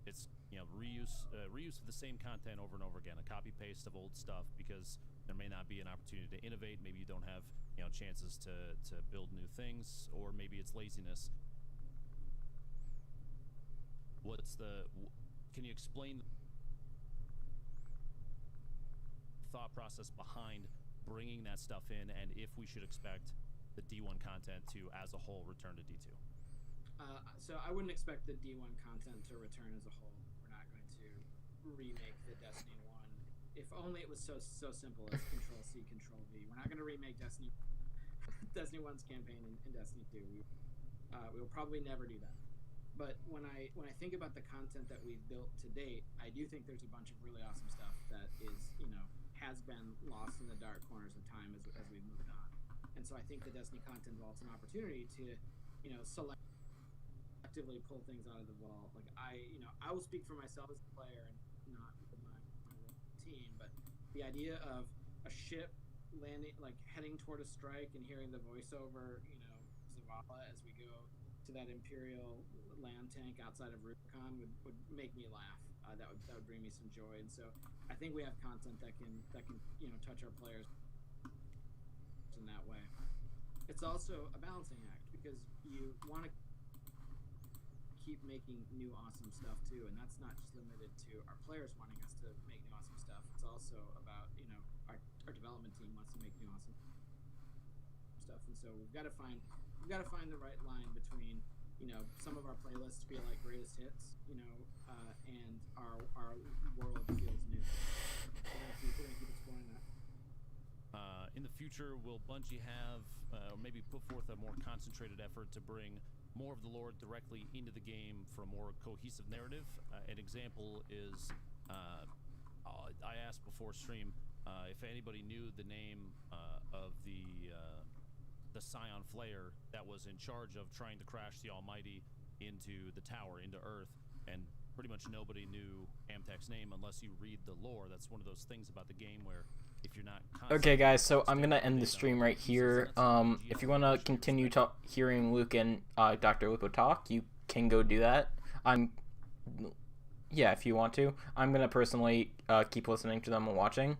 it's reuse of the same content over and over again, a copy paste of old stuff, because there may not be an opportunity to innovate. Maybe you don't have chances to build new things, or maybe it's laziness. Can you explain the thought process behind bringing that stuff in, and if we should expect the D1 content to, as a whole, return to D2? So I wouldn't expect the D1 content to return as a whole. We're not going to remake the Destiny 1. If only it was so simple as Control-C, Control-V. We're not going to remake Destiny 1's campaign in Destiny 2. We will probably never do that. But when I think about the content that we've built to date, I do think there's a bunch of really awesome stuff that is, has been lost in the dark corners of time as we've moved on. And so I think the Destiny content vault's an opportunity to, selectively pull things out of the vault. Like I will speak for myself as a player and not with my team, but the idea of a ship landing, like heading toward a strike and hearing the voiceover, Zavala as we go to that Imperial land tank outside of Rubicon would make me laugh. That would bring me some joy, and so I think we have content that can touch our players in that way. It's also a balancing act, because you want to keep making new awesome stuff too, and that's not just limited to our players wanting us to make new awesome stuff. It's also about our development team wants to make new awesome stuff, and so we've got to find find the right line between, you know, some of our playlists feel like greatest hits, you know, and our world feels new. We're gonna keep exploring that. In the future, will Bungie have, or maybe put forth a more concentrated effort to bring more of the lore directly into the game for a more cohesive narrative? An example is, I asked before stream if anybody knew the name of the Scion Flayer that was in charge of trying to crash the Almighty into the tower, into Earth, and pretty much nobody knew Amtek's name unless you read the lore. That's one of those things about the game where if you're not okay, guys, so I'm gonna end the stream right here. If you want to continue hearing Luke and Dr. Lupo talk, you can go do that. Yeah, if you want to. I'm gonna personally keep listening to them and watching.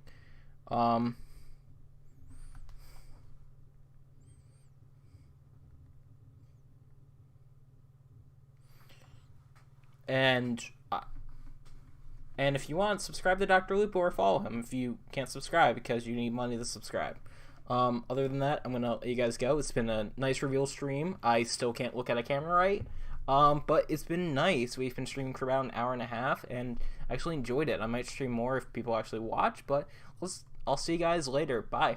And if you want, subscribe to Dr. Lupo or follow him if you can't subscribe because you need money to subscribe. Other than that, I'm going to let you guys go. It's been a nice reveal stream. I still can't look at a camera right. But it's been nice. We've been streaming for about an hour and a half and actually enjoyed it. I might stream more if people actually watch, but I'll see you guys later. Bye.